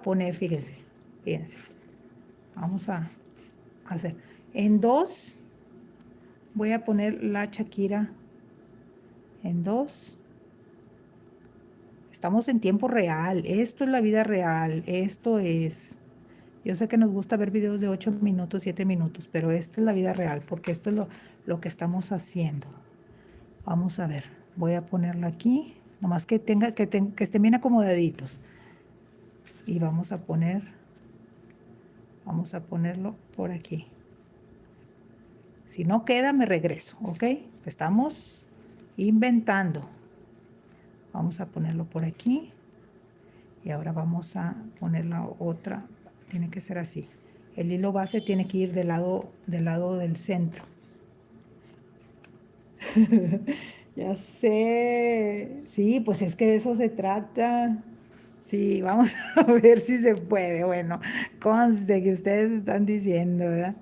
poner, fíjense, vamos a hacer. En dos, voy a poner la Shakira en dos. Estamos en tiempo real, esto es la vida real, yo sé que nos gusta ver videos de 8 minutos, 7 minutos, pero esta es la vida real, porque esto es lo que estamos haciendo. Vamos a ver, voy a ponerla aquí, nomás que estén bien acomodaditos. Y vamos a ponerlo por aquí. Si no queda, me regreso, ¿ok? Estamos inventando. Vamos a ponerlo por aquí. Y ahora vamos a poner la otra. Tiene que ser así. El hilo base tiene que ir del lado del centro. Ya sé. Sí, pues es que de eso se trata. Sí, vamos a ver si se puede. Bueno, conste que ustedes están diciendo, ¿verdad?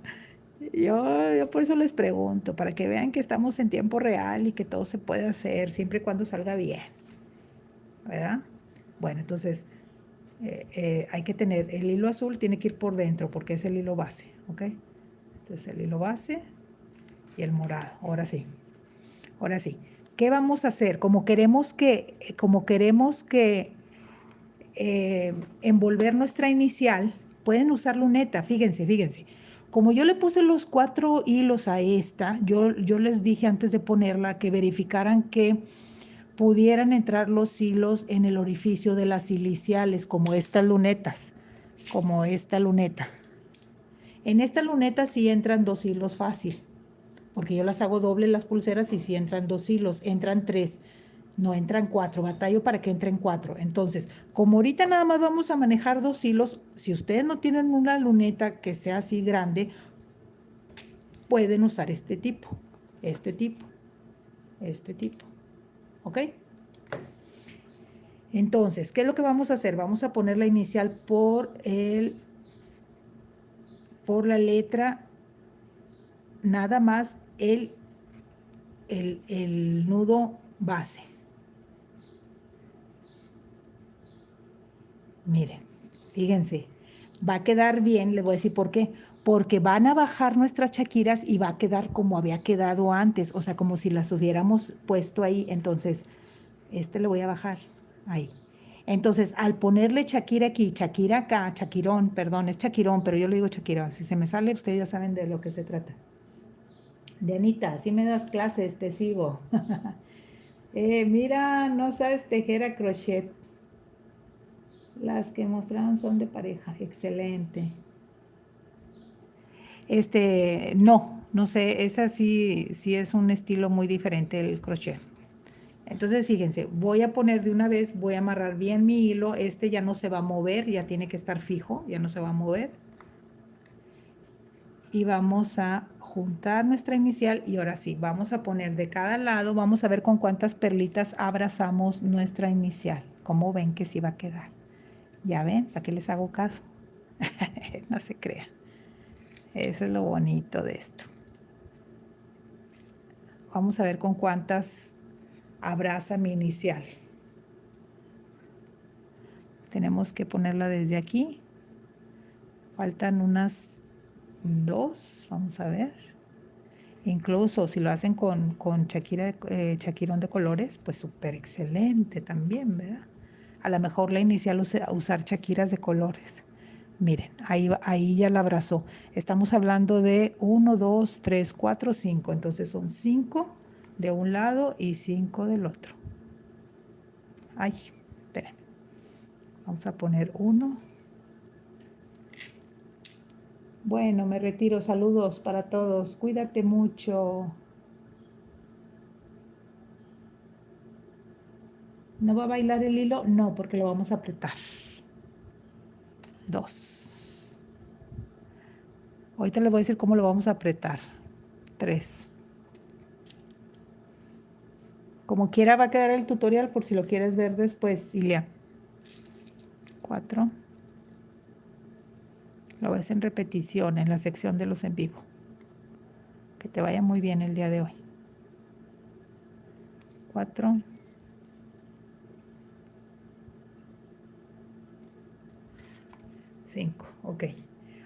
Yo por eso les pregunto, para que vean que estamos en tiempo real y que todo se puede hacer, siempre y cuando salga bien, ¿verdad? Bueno, entonces hay que tener, el hilo azul tiene que ir por dentro porque es el hilo base, ¿ok? Entonces el hilo base y el morado, ahora sí. Ahora sí, ¿qué vamos a hacer? Como queremos que envolver nuestra inicial, pueden usar luneta, fíjense. Como yo le puse los 4 hilos a esta, yo les dije antes de ponerla que verificaran que pudieran entrar los hilos en el orificio de las iniciales, como estas lunetas, como esta luneta. En esta luneta sí entran 2 hilos fácil, porque yo las hago doble las pulseras y sí entran 2 hilos, entran 3. No entran 4, batallo para que entren 4. Entonces, como ahorita nada más vamos a manejar 2 hilos, si ustedes no tienen una luneta que sea así grande, pueden usar este tipo, este tipo, este tipo. ¿Ok? Entonces, ¿qué es lo que vamos a hacer? Vamos a poner la inicial por la letra, nada más el nudo base. Miren, fíjense, va a quedar bien, les voy a decir por qué. Porque van a bajar nuestras chaquiras y va a quedar como había quedado antes, o sea, como si las hubiéramos puesto ahí. Entonces, le voy a bajar ahí. Entonces, al ponerle Shakira aquí, Shakira acá, Shakirón, perdón, es Shakirón, pero yo le digo Shakira. Si se me sale, ustedes ya saben de lo que se trata. Dianita, si me das clases, te sigo. Mira, no sabes tejer a crochet. Las que mostraron son de pareja. Excelente. No sé, esa sí es un estilo muy diferente el crochet. Entonces, fíjense, voy a poner de una vez, voy a amarrar bien mi hilo. Este ya no se va a mover, ya tiene que estar fijo, ya no se va a mover. Y vamos a juntar nuestra inicial y ahora sí, vamos a poner de cada lado, vamos a ver con cuántas perlitas abrazamos nuestra inicial. ¿Cómo ven que sí va a quedar? ¿Ya ven? ¿Para qué les hago caso? No se crean. Eso es lo bonito de esto. Vamos a ver con cuántas abraza mi inicial. Tenemos que ponerla desde aquí. Faltan unas 2, vamos a ver. Incluso si lo hacen con Shakirón de colores, pues súper excelente también, ¿verdad? A lo mejor la inicial usar Shakiras de colores. Miren, ahí ya la abrazó. Estamos hablando de 1, 2, 3, 4, 5. Entonces son 5 de un lado y 5 del otro. Ay, esperen. Vamos a poner 1. Bueno, me retiro. Saludos para todos. Cuídate mucho. ¿No va a bailar el hilo? No, porque lo vamos a apretar. 2. Ahorita les voy a decir cómo lo vamos a apretar. 3. Como quiera va a quedar el tutorial por si lo quieres ver después, Ilia. 4. Lo ves en repetición en la sección de los en vivo. Que te vaya muy bien el día de hoy. 4. 5. Ok.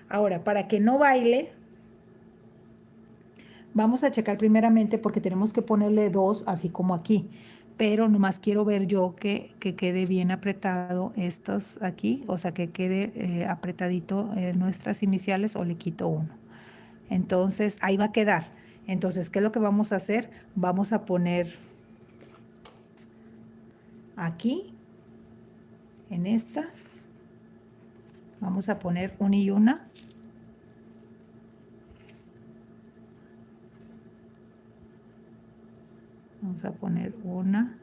Ahora, para que no baile, vamos a checar primeramente porque tenemos que ponerle 2, así como aquí. Pero nomás quiero ver yo que quede bien apretado estos aquí, o sea, que quede apretadito nuestras iniciales o le quito 1. Entonces, ahí va a quedar. Entonces, ¿qué es lo que vamos a hacer? Vamos a poner aquí, en esta, vamos a poner una y una. Vamos a poner una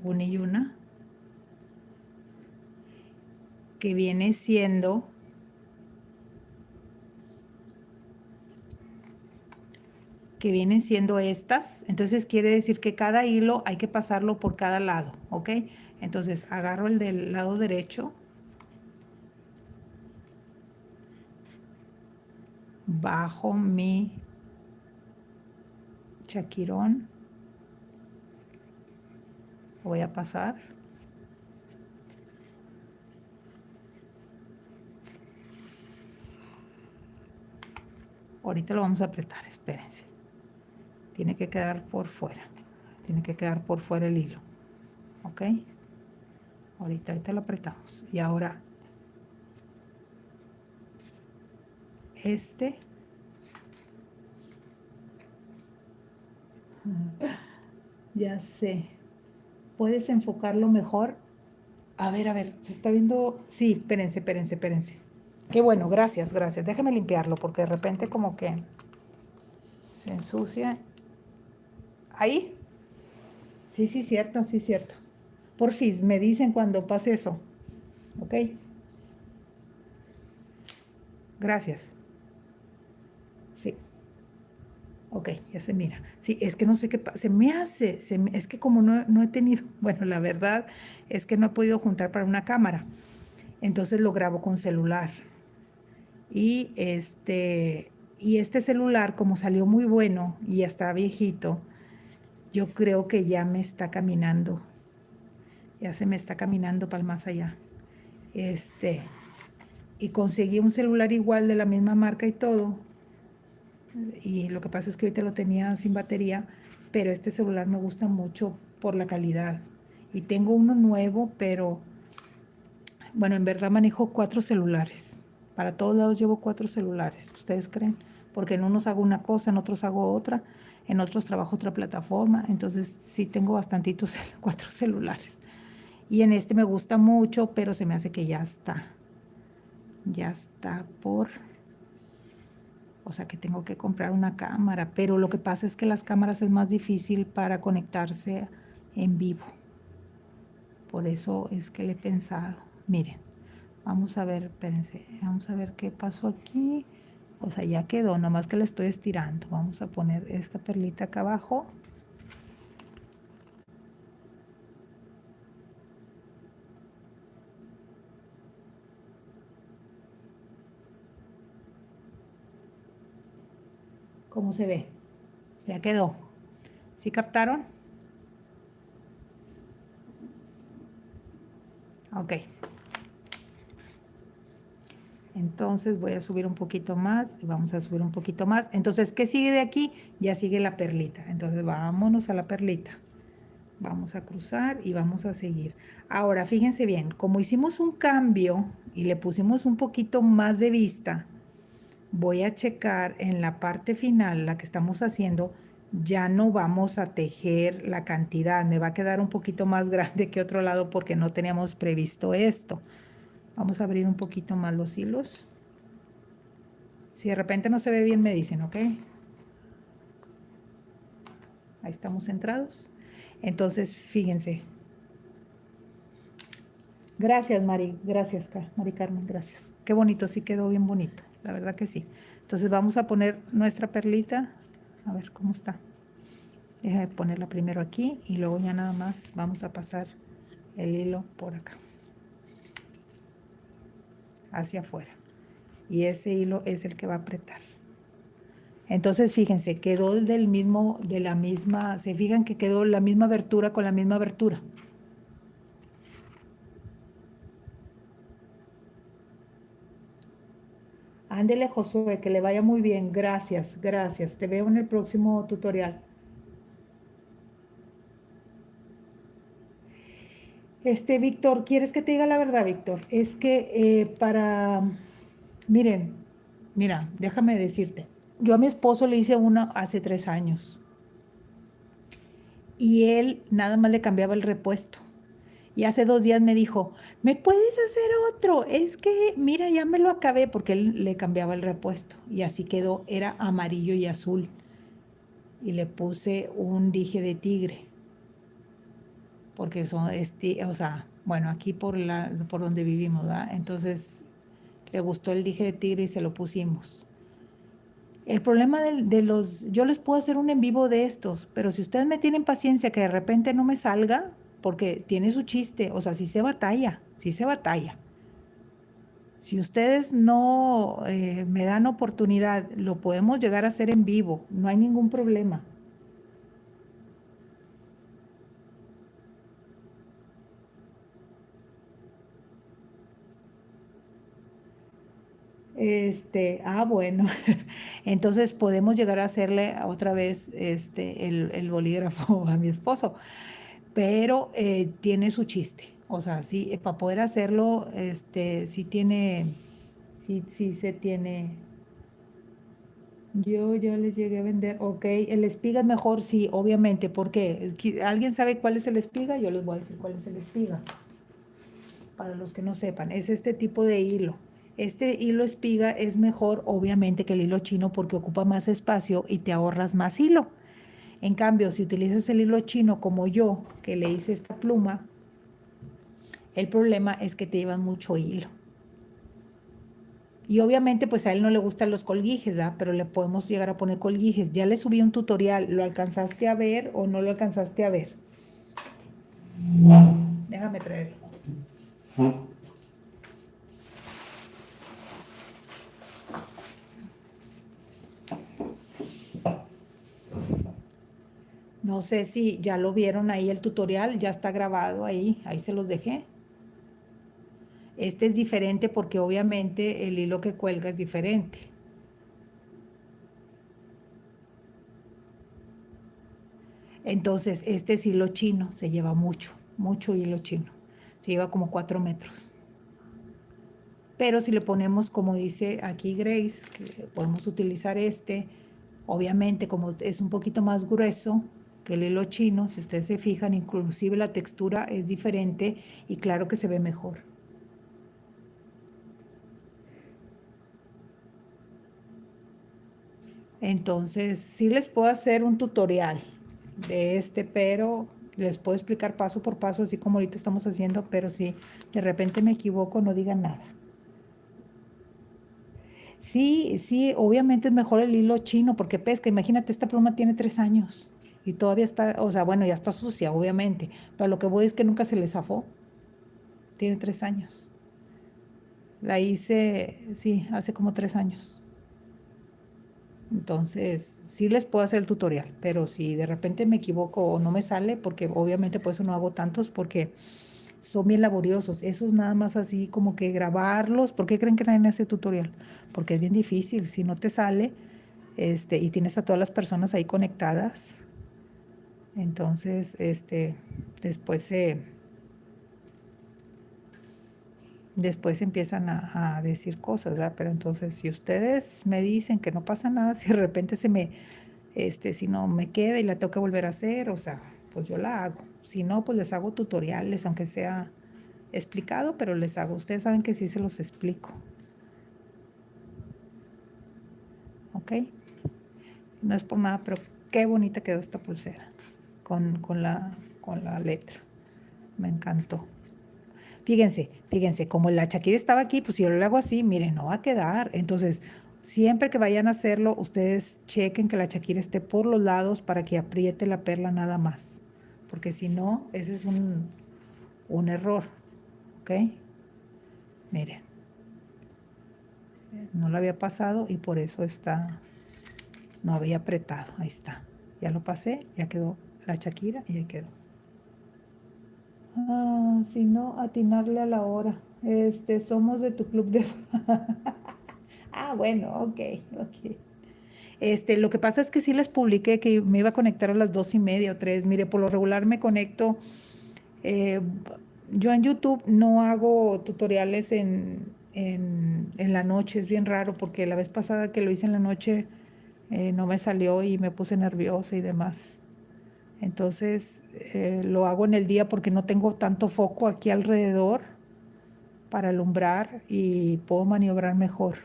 y una, que viene siendo estas. Entonces quiere decir que cada hilo hay que pasarlo por cada lado, ¿ok? Entonces agarro el del lado derecho, bajo mi Shakirón, voy a pasar. Ahorita lo vamos a apretar, espérense. Tiene que quedar por fuera. Tiene que quedar por fuera el hilo. ¿Ok? Ahorita lo apretamos. Y ahora, ya sé. ¿Puedes enfocarlo mejor? A ver, ¿se está viendo? Sí, espérense. Qué bueno, gracias. Déjame limpiarlo porque de repente como que se ensucia Ahí. Sí, sí, cierto, sí, cierto. Porfis, me dicen cuando pase eso. ¿Ok? Gracias. Sí. Ok, ya se mira. Sí, es que no sé qué se me hace, es que como no he tenido, bueno, la verdad es que no he podido juntar para una cámara, entonces lo grabo con celular. Y este celular, como salió muy bueno y ya está viejito, yo creo que ya me está caminando, ya se me está caminando para el más allá. Este, y conseguí un celular igual de la misma marca y todo, y lo que pasa es que ahorita lo tenía sin batería, pero este celular me gusta mucho por la calidad. Y tengo uno nuevo, pero bueno, en verdad manejo 4 celulares. Para todos lados llevo 4 celulares, ¿ustedes creen? Porque en unos hago una cosa, en otros hago otra, en otros trabajo otra plataforma, entonces sí tengo bastantitos 4 celulares. Y en este me gusta mucho, pero se me hace que ya está por, o sea que tengo que comprar una cámara, pero lo que pasa es que las cámaras es más difícil para conectarse en vivo. Por eso es que le he pensado. Miren, vamos a ver, espérense, vamos a ver qué pasó aquí. O sea, ya quedó, nomás que le estoy estirando. Vamos a poner esta perlita acá abajo. ¿Cómo se ve? Ya quedó. ¿Sí captaron? Ok. Entonces voy a subir un poquito más y vamos a subir un poquito más. Entonces, ¿qué sigue de aquí? Ya sigue la perlita. Entonces, vámonos a la perlita. Vamos a cruzar y vamos a seguir. Ahora, fíjense bien, como hicimos un cambio y le pusimos un poquito más de vista, voy a checar en la parte final, la que estamos haciendo, ya no vamos a tejer la cantidad. Me va a quedar un poquito más grande que otro lado porque no teníamos previsto esto. Vamos a abrir un poquito más los hilos. Si de repente no se ve bien, me dicen, ¿ok? Ahí estamos centrados. Entonces, fíjense. Gracias, Mari. Gracias, Mari Carmen. Gracias. Qué bonito, sí quedó bien bonito. La verdad que sí. Entonces vamos a poner nuestra perlita. A ver cómo está. Déjame ponerla primero aquí y luego ya nada más vamos a pasar el hilo por acá. Hacia afuera. Y ese hilo es el que va a apretar. Entonces, fíjense, quedó de la misma, se fijan que quedó la misma abertura con la misma abertura. Ándele, Josué, que le vaya muy bien. Gracias, gracias. Te veo en el próximo tutorial. Víctor, ¿quieres que te diga la verdad, Víctor? Es que miren, mira, déjame decirte. Yo a mi esposo le hice una hace 3 años y él nada más le cambiaba el repuesto. Y hace 2 días me dijo, ¿me puedes hacer otro? Es que, mira, ya me lo acabé porque él le cambiaba el repuesto y así quedó, era amarillo y azul. Y le puse un dije de tigre, porque son, o sea, bueno, aquí por donde vivimos, ¿verdad? Entonces le gustó el dije de tigre y se lo pusimos. El problema yo les puedo hacer un en vivo de estos, pero si ustedes me tienen paciencia que de repente no me salga, porque tiene su chiste, o sea, sí se batalla, sí se batalla. Si ustedes no me dan oportunidad, lo podemos llegar a hacer en vivo, no hay ningún problema. Bueno, entonces podemos llegar a hacerle otra vez el bolígrafo a mi esposo, pero tiene su chiste. O sea, sí, para poder hacerlo, sí se tiene. Yo ya les llegué a vender, ok, el espiga es mejor, sí, obviamente, porque ¿alguien sabe cuál es el espiga? Yo les voy a decir cuál es el espiga. Para los que no sepan, es este tipo de hilo. Este hilo espiga es mejor, obviamente, que el hilo chino porque ocupa más espacio y te ahorras más hilo. En cambio, si utilizas el hilo chino como yo, que le hice esta pluma, el problema es que te llevan mucho hilo. Y obviamente pues a él no le gustan los colguijes, ¿verdad? Pero le podemos llegar a poner colguijes. Ya le subí un tutorial, ¿lo alcanzaste a ver o no lo alcanzaste a ver? Déjame traerlo. No sé si ya lo vieron ahí el tutorial, ya está grabado ahí se los dejé. Este es diferente porque obviamente el hilo que cuelga es diferente. Entonces, este es hilo chino, se lleva mucho, mucho hilo chino. Se lleva como 4 metros. Pero si le ponemos, como dice aquí Grace, que podemos utilizar este, obviamente como es un poquito más grueso que el hilo chino, si ustedes se fijan, inclusive la textura es diferente y claro que se ve mejor. Entonces, sí les puedo hacer un tutorial de este, pero les puedo explicar paso por paso, así como ahorita estamos haciendo, pero si de repente me equivoco, no digan nada. Sí, sí, obviamente es mejor el hilo chino porque pesca. Imagínate, esta pluma tiene 3 años y todavía está, o sea, bueno, ya está sucia, obviamente, pero lo que voy es que nunca se le zafó. Tiene 3 años. La hice, sí, hace como 3 años. Entonces, sí les puedo hacer el tutorial, pero si de repente me equivoco o no me sale, porque obviamente por eso no hago tantos, porque son bien laboriosos. Esos nada más así como que grabarlos. ¿Por qué creen que nadie hace tutorial? Porque es bien difícil. Si no te sale, y tienes a todas las personas ahí conectadas, entonces, después después empiezan a decir cosas, ¿verdad? Pero entonces, si ustedes me dicen que no pasa nada, si de repente si no me queda y la tengo que volver a hacer, o sea, pues yo la hago. Si no, pues les hago tutoriales, aunque sea explicado, pero les hago. Ustedes saben que sí se los explico. ¿Ok? No es por nada, pero qué bonita quedó esta pulsera con la letra. Me encantó. Fíjense, fíjense, como la Shakira estaba aquí, pues si yo lo hago así, miren, no va a quedar. Entonces, siempre que vayan a hacerlo, ustedes chequen que la Shakira esté por los lados para que apriete la perla nada más. Porque si no, ese es un error. ¿Ok? Miren, no lo había pasado y por eso no había apretado. Ahí está. Ya lo pasé, ya quedó la Shakira y ahí quedó. Ah, si no, atinarle a la hora. Somos de tu club de... Ah, bueno, ok, ok. Lo que pasa es que sí les publiqué que me iba a conectar a las 2:30 o 3. Mire, por lo regular me conecto. eh, yo en YouTube no hago tutoriales en la noche, es bien raro porque la vez pasada que lo hice en la noche no me salió y me puse nerviosa y demás. Entonces lo hago en el día porque no tengo tanto foco aquí alrededor para alumbrar y puedo maniobrar mejor.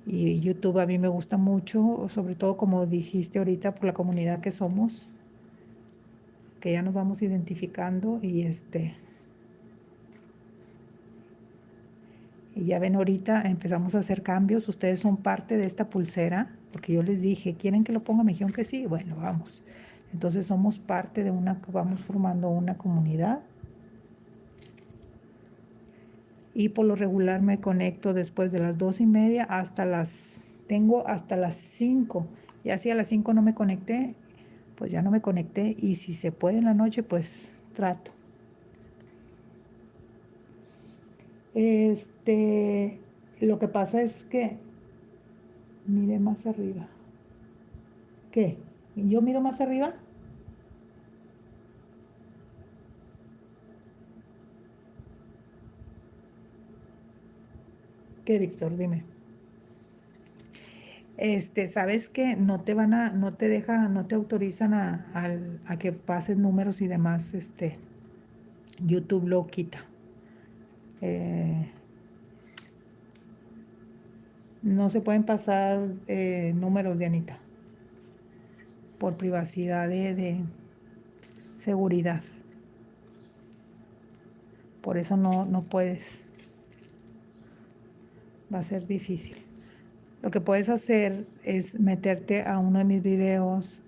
Y YouTube a mí me gusta mucho, sobre todo como dijiste ahorita, por la comunidad que somos, que ya nos vamos identificando y ya ven ahorita empezamos a hacer cambios. Ustedes son parte de esta pulsera, porque yo les dije, ¿quieren que lo ponga? Me dijeron que sí, bueno, vamos. Entonces somos parte de vamos formando una comunidad. Y por lo regular me conecto después de las 2:30 tengo hasta las 5. Y así a las 5 no me conecté, pues ya no me conecté. Y si se puede en la noche, pues trato. Lo que pasa es que mire más arriba. ¿Qué? ¿Yo miro más arriba? ¿Qué, Víctor? Dime. ¿Sabes que no te deja, no te autorizan a que pases números y demás? YouTube lo quita. Eh, no se pueden pasar números, Dianita. por privacidad de seguridad. Por eso no puedes. Va a ser difícil. Lo que puedes hacer es meterte a uno de mis videos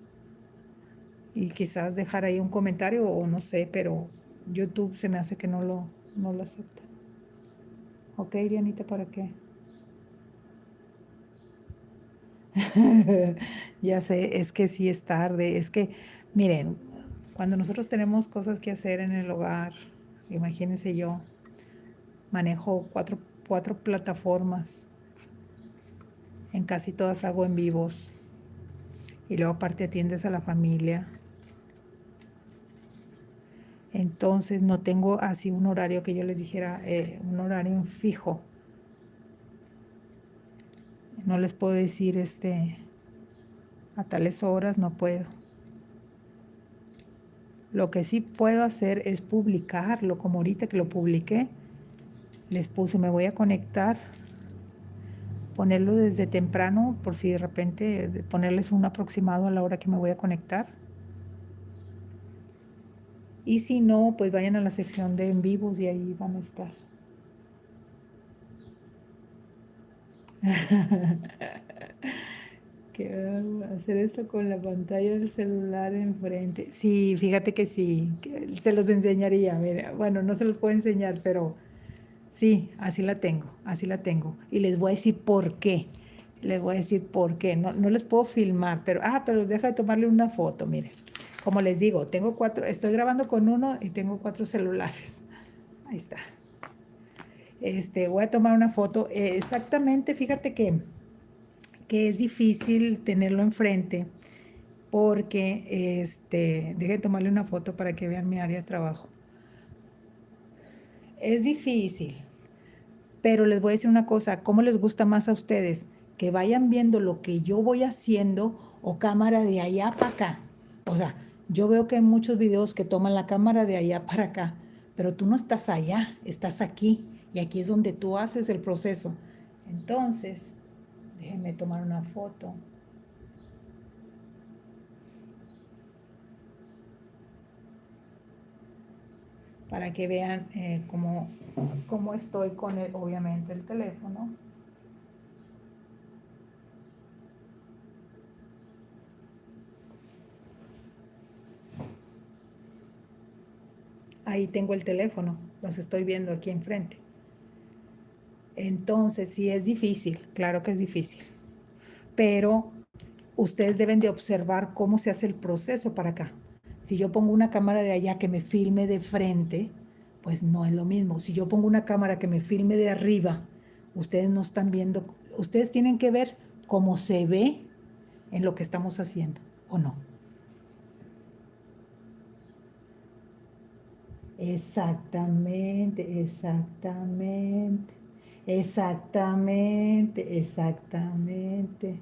y quizás dejar ahí un comentario o no sé, pero YouTube se me hace que no lo acepta. Ok, Dianita, ¿para qué? Ya sé, es que sí es tarde. Es que, miren, cuando nosotros tenemos cosas que hacer en el hogar, imagínense yo, manejo cuatro plataformas. En casi todas hago en vivos. Y luego aparte atiendes a la familia. Entonces no tengo así un horario que yo les dijera, un horario fijo. No les puedo decir a tales horas, no puedo. Lo que sí puedo hacer es publicarlo, como ahorita que lo publiqué. Les puse, me voy a conectar, ponerlo desde temprano, por si de repente ponerles un aproximado a la hora que me voy a conectar. Y si no, pues vayan a la sección de en vivos y ahí van a estar. ¿Qué hago? Hacer esto con la pantalla del celular enfrente. Sí, fíjate que sí, que se los enseñaría. Mira, bueno, no se los puedo enseñar, pero sí, así la tengo, así la tengo. Y les voy a decir por qué. Les voy a decir por qué. No les puedo filmar, pero deja de tomarle una foto, mire. Como les digo, tengo cuatro, estoy grabando con uno y tengo cuatro celulares. Ahí está. Voy a tomar una foto. Exactamente, fíjate que es difícil tenerlo enfrente porque, dejen tomarle una foto para que vean mi área de trabajo. Es difícil, pero les voy a decir una cosa, ¿cómo les gusta más a ustedes? Que vayan viendo lo que yo voy haciendo o cámara de allá para acá. O sea, yo veo que hay muchos videos que toman la cámara de allá para acá, pero tú no estás allá, estás aquí y aquí es donde tú haces el proceso. Entonces, déjenme tomar una foto. Para que vean cómo estoy con obviamente el teléfono. Ahí tengo el teléfono, los estoy viendo aquí enfrente. Entonces, sí es difícil, claro que es difícil, pero ustedes deben de observar cómo se hace el proceso para acá. Si yo pongo una cámara de allá que me filme de frente, pues no es lo mismo. Si yo pongo una cámara que me filme de arriba, ustedes no están viendo, ustedes tienen que ver cómo se ve en lo que estamos haciendo, ¿o no? Exactamente, exactamente, exactamente, exactamente,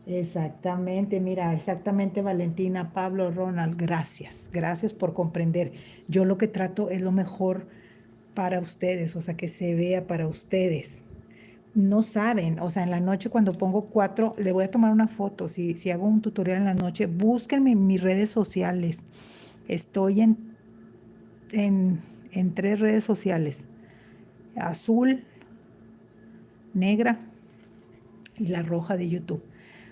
exactamente. Mira, exactamente, Valentina, Pablo, Ronald, gracias, gracias por comprender. Yo lo que trato es lo mejor para ustedes, o sea, que se vea para ustedes. No saben, o sea, en la noche cuando pongo cuatro, le voy a tomar una foto. Si hago un tutorial en la noche, búsquenme en mis redes sociales. Estoy en, en tres redes sociales, azul, negra y la roja de YouTube.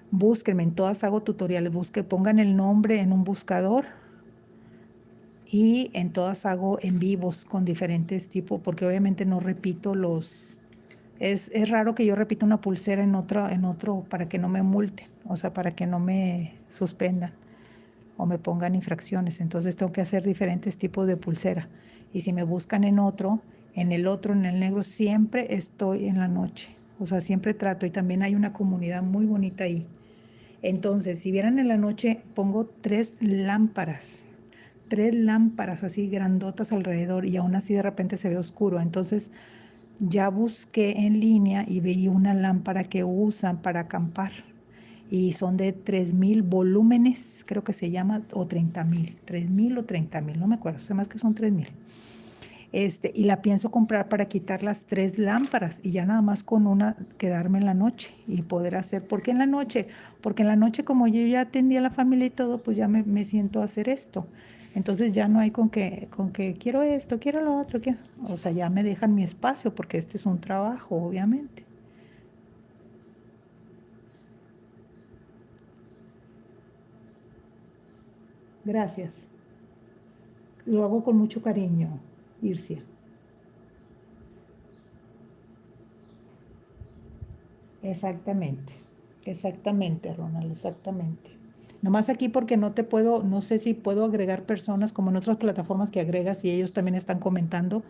Búsquenme, en todas hago tutoriales, pongan el nombre en un buscador y en todas hago en vivos con diferentes tipos, porque obviamente no repito es raro que yo repita una pulsera en otro para que no me multen, o sea, para que no me suspendan o me pongan infracciones. Entonces tengo que hacer diferentes tipos de pulsera. Y si me buscan en el negro, siempre estoy en la noche. O sea, siempre trato. Y también hay una comunidad muy bonita ahí. Entonces, si vieran en la noche, pongo tres lámparas así grandotas alrededor y aún así de repente se ve oscuro. Entonces, ya busqué en línea y veí una lámpara que usan para acampar y son de 3000 volúmenes, creo que se llama, o 30,000, 3000 o 30,000, no me acuerdo, sé más que son 3000. Y la pienso comprar para quitar las 3 lámparas y ya nada más con una quedarme en la noche y poder hacer. ¿Por qué en la noche? Porque en la noche como yo ya atendí a la familia y todo, pues ya me siento a hacer esto. Entonces ya no hay con que quiero esto, quiero lo otro, quiero. O sea, ya me dejan mi espacio porque este es un trabajo, obviamente. Gracias. Lo hago con mucho cariño, Ircia. Exactamente, exactamente, Ronald, exactamente. Nomás aquí porque no te puedo, no sé si puedo agregar personas como en otras plataformas que agregas y ellos también están comentando,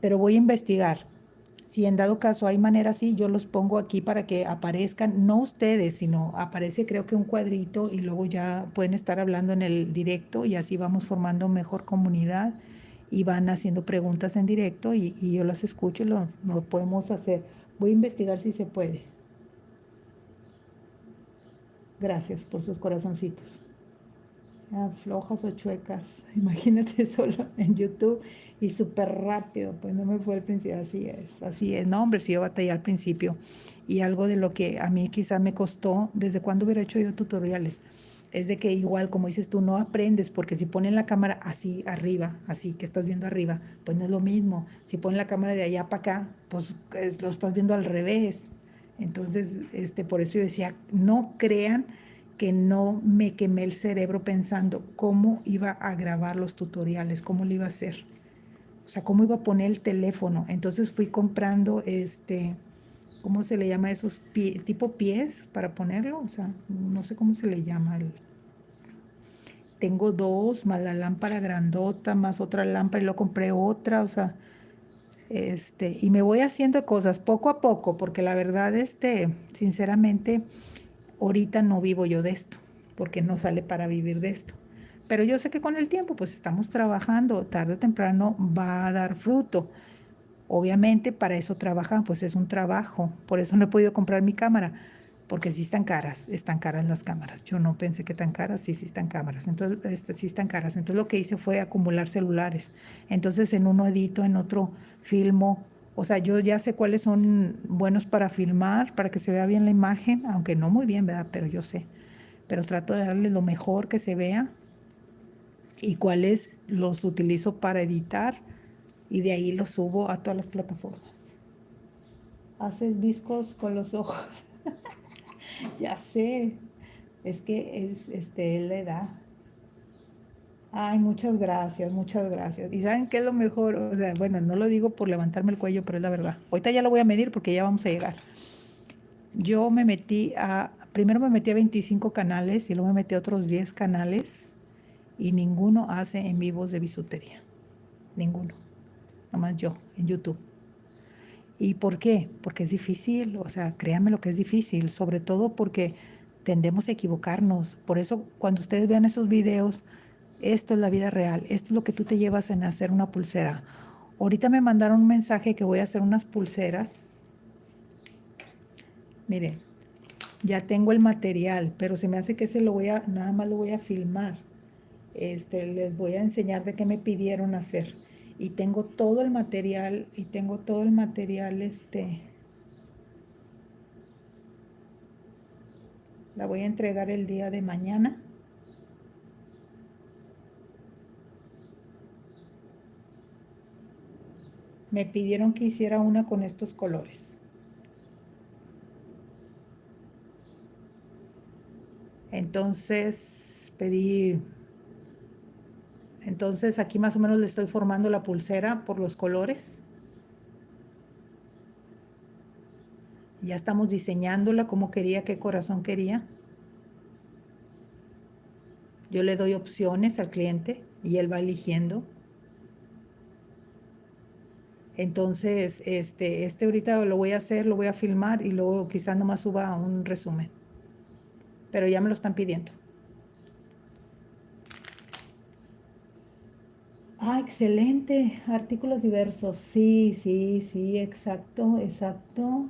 pero voy a investigar. Si en dado caso hay manera así, yo los pongo aquí para que aparezcan, no ustedes, sino aparece creo que un cuadrito y luego ya pueden estar hablando en el directo y así vamos formando mejor comunidad y van haciendo preguntas en directo y yo las escucho y lo podemos hacer. Voy a investigar si se puede. Gracias por sus corazoncitos. Ah, flojas o chuecas, imagínate solo en YouTube y súper rápido, pues no me fue al principio, así es, no hombre, sí yo batallé al principio y algo de lo que a mí quizás me costó, desde cuando hubiera hecho yo tutoriales, es de que igual, como dices tú, no aprendes, porque si ponen la cámara así arriba, así que estás viendo arriba, pues no es lo mismo, si ponen la cámara de allá para acá, pues lo estás viendo al revés, entonces, por eso yo decía, no crean que no me quemé el cerebro pensando cómo iba a grabar los tutoriales, cómo lo iba a hacer, o sea, cómo iba a poner el teléfono. Entonces fui comprando, ¿cómo se le llama esos tipo pies para ponerlo? O sea, no sé cómo se le llama. Tengo dos, más la lámpara grandota, más otra lámpara y luego compré otra, o sea, y me voy haciendo cosas poco a poco, porque la verdad, sinceramente, ahorita no vivo yo de esto, porque no sale para vivir de esto. Pero yo sé que con el tiempo, pues estamos trabajando, tarde o temprano va a dar fruto. Obviamente para eso trabajan, pues es un trabajo. Por eso no he podido comprar mi cámara, porque sí están caras las cámaras. Yo no pensé que tan caras, sí, sí están cámaras. Entonces, sí están caras. Entonces lo que hice fue acumular celulares. Entonces en uno edito, en otro filmo. O sea, yo ya sé cuáles son buenos para filmar, para que se vea bien la imagen, aunque no muy bien, ¿verdad? Pero yo sé. Pero trato de darle lo mejor que se vea y cuáles los utilizo para editar y de ahí los subo a todas las plataformas. Haces viscos con los ojos. Ya sé. Es que es la edad. Ay, muchas gracias, muchas gracias. ¿Y saben qué es lo mejor? O sea, bueno, no lo digo por levantarme el cuello, pero es la verdad. Ahorita ya lo voy a medir porque ya vamos a llegar. Primero me metí a 25 canales y luego me metí a otros 10 canales y ninguno hace en vivos de bisutería. Ninguno. Nomás yo, en YouTube. ¿Y por qué? Porque es difícil, o sea, créanme lo que es difícil, sobre todo porque tendemos a equivocarnos. Por eso, cuando ustedes vean esos videos, esto es la vida real, esto es lo que tú te llevas en hacer una pulsera. Ahorita me mandaron un mensaje que voy a hacer unas pulseras. Miren, ya tengo el material, pero se me hace que nada más lo voy a filmar. Les voy a enseñar de qué me pidieron hacer. Y tengo todo el material, la voy a entregar el día de mañana. Me pidieron que hiciera una con estos colores. Entonces aquí más o menos le estoy formando la pulsera por los colores. Ya estamos diseñándola como quería, qué corazón quería. Yo le doy opciones al cliente y él va eligiendo. Entonces, ahorita lo voy a hacer, lo voy a filmar y luego quizás nomás suba un resumen. Pero ya me lo están pidiendo. Ah, excelente. Artículos diversos. Sí, sí, sí, exacto, exacto.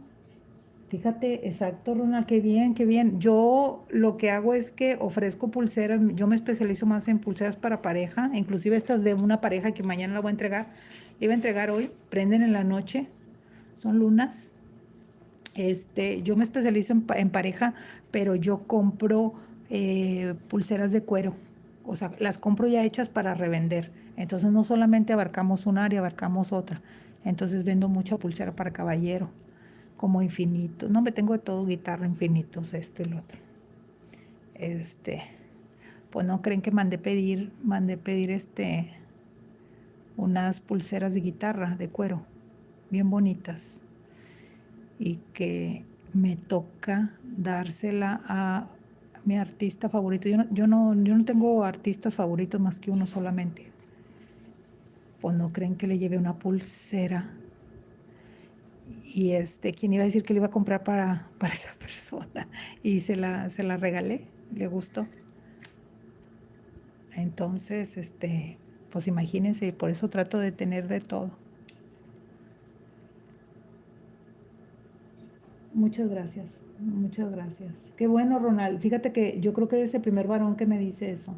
Fíjate, exacto, Ronald, qué bien, qué bien. Yo lo que hago es que ofrezco pulseras, yo me especializo más en pulseras para pareja, inclusive estas de una pareja que mañana la voy a entregar, iba a entregar hoy, prenden en la noche, son lunas. Yo me especializo en pareja, pero yo compro pulseras de cuero. O sea, las compro ya hechas para revender. Entonces no solamente abarcamos un área, abarcamos otra. Entonces vendo mucha pulsera para caballero, como infinito. No me tengo de todo, guitarra, infinitos, esto y lo otro. Este, pues no creen que mandé pedir unas pulseras de guitarra de cuero, bien bonitas. Y que me toca dársela a mi artista favorito. Yo no tengo artistas favoritos más que uno solamente. Pues no creen que le lleve una pulsera. Y ¿quién iba a decir que le iba a comprar para esa persona? Y se la regalé, le gustó. Entonces, pues imagínense, por eso trato de tener de todo. Muchas gracias, muchas gracias. Qué bueno, Ronald. Fíjate que yo creo que eres el primer varón que me dice eso.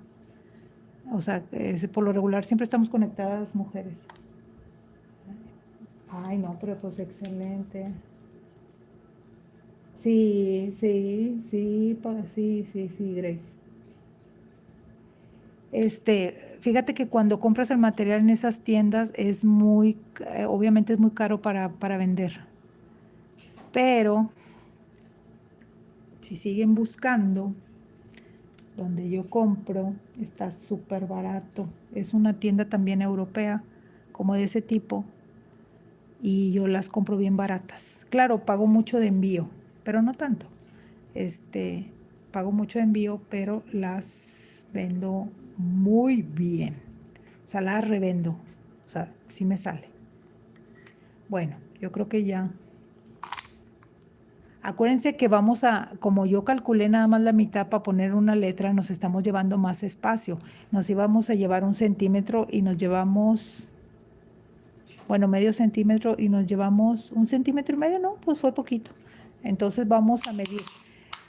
O sea, por lo regular siempre estamos conectadas mujeres. Ay, no, pero pues excelente. Sí, sí, sí, sí, sí, sí, Grace. Fíjate que cuando compras el material en esas tiendas obviamente es muy caro para vender. Pero si siguen buscando, donde yo compro, está súper barato. Es una tienda también europea, como de ese tipo, y yo las compro bien baratas. Claro, pago mucho de envío, pero no tanto. Este, pago mucho de envío, pero las vendo muy bien. O sea, las revendo. O sea, sí me sale. Bueno, yo creo que ya. Acuérdense que como yo calculé nada más la mitad para poner una letra, nos estamos llevando más espacio. Nos íbamos a llevar 1 centímetro y nos llevamos, bueno, medio centímetro y nos llevamos 1,5 centímetros, ¿no? Pues fue poquito. Entonces vamos a medir.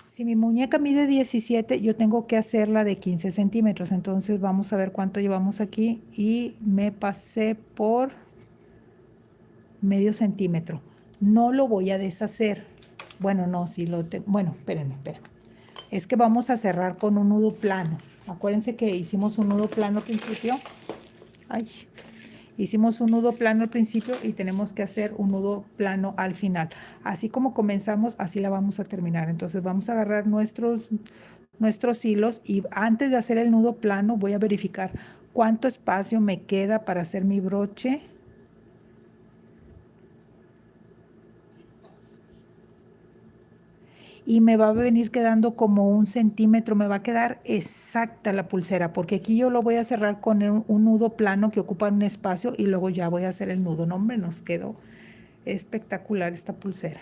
Si mi muñeca mide 17, yo tengo que hacerla de 15 centímetros. Entonces vamos a ver cuánto llevamos aquí y me pasé por medio centímetro. No lo voy a deshacer. Bueno, no, si lo tengo. Bueno, espérenme. Es que vamos a cerrar con un nudo plano. Acuérdense que hicimos un nudo plano al principio. Ay, hicimos un nudo plano al principio y tenemos que hacer un nudo plano al final. Así como comenzamos, así la vamos a terminar. Entonces vamos a agarrar nuestros hilos y antes de hacer el nudo plano voy a verificar cuánto espacio me queda para hacer mi broche. Y me va a venir quedando como 1 centímetro, me va a quedar exacta la pulsera, porque aquí yo lo voy a cerrar con un nudo plano que ocupa un espacio y luego ya voy a hacer el nudo. No, hombre, nos quedó espectacular esta pulsera.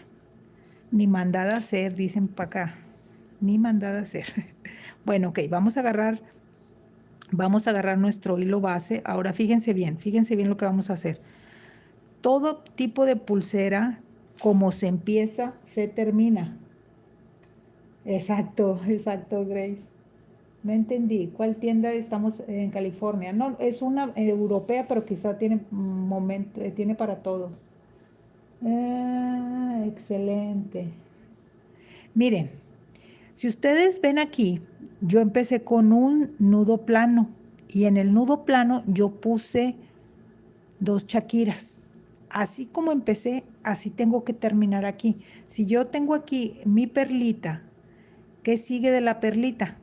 Ni mandada a hacer, dicen para acá, ni mandada a hacer. Bueno, ok, vamos a agarrar nuestro hilo base. Ahora fíjense bien lo que vamos a hacer. Todo tipo de pulsera, como se empieza, se termina. Exacto, exacto, Grace. No entendí. ¿Cuál tienda estamos en California? No, es una europea, pero quizá tiene tiene para todos. Ah, excelente. Miren, si ustedes ven aquí, yo empecé con un nudo plano y en el nudo plano yo puse 2 chaquiras. Así como empecé, así tengo que terminar aquí. Si yo tengo aquí mi perlita, ¿qué sigue de la perlita?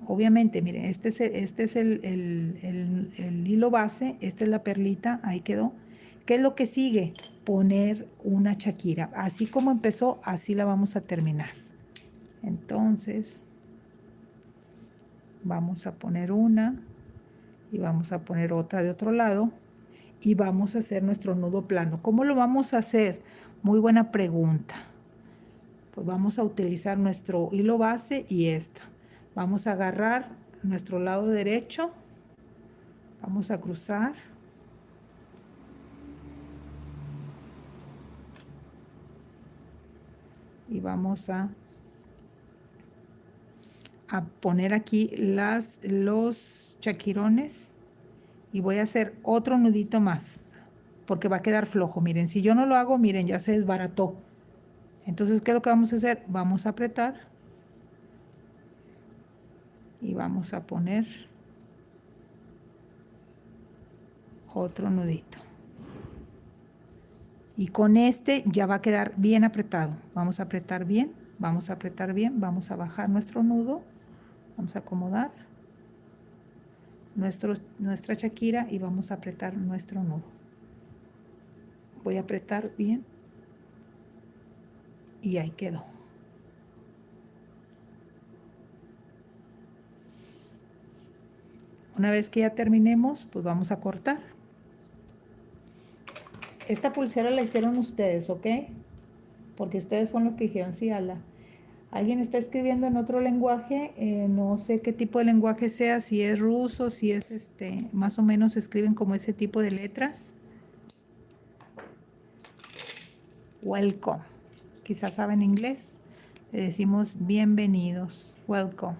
Obviamente, miren, este es el hilo base, esta es la perlita, ahí quedó. ¿Qué es lo que sigue? Poner una chaquira. Así como empezó, así la vamos a terminar. Entonces, vamos a poner una y vamos a poner otra de otro lado y vamos a hacer nuestro nudo plano. ¿Cómo lo vamos a hacer? Muy buena pregunta. Pues vamos a utilizar nuestro hilo base y esto. Vamos a agarrar nuestro lado derecho, vamos a cruzar y vamos a poner aquí los chaquirones y voy a hacer otro nudito más. porque va a quedar flojo. Miren, si yo no lo hago, miren, ya se desbarató. Entonces, ¿qué es lo que vamos a hacer? Vamos a apretar y vamos a poner otro nudito. Y con este ya va a quedar bien apretado. Vamos a apretar bien, vamos a apretar bien, vamos a bajar nuestro nudo, vamos a acomodar nuestra Shakira y vamos a apretar nuestro nudo. Voy a apretar bien y ahí quedó. Una vez que ya terminemos, pues vamos a cortar. Esta pulsera la hicieron ustedes, ¿ok? Porque ustedes fueron los que dijeron, sí, Ala. Alguien está escribiendo en otro lenguaje, no sé qué tipo de lenguaje sea, si es ruso, si es más o menos escriben como ese tipo de letras. Welcome. Quizás saben inglés. Le decimos bienvenidos. Welcome.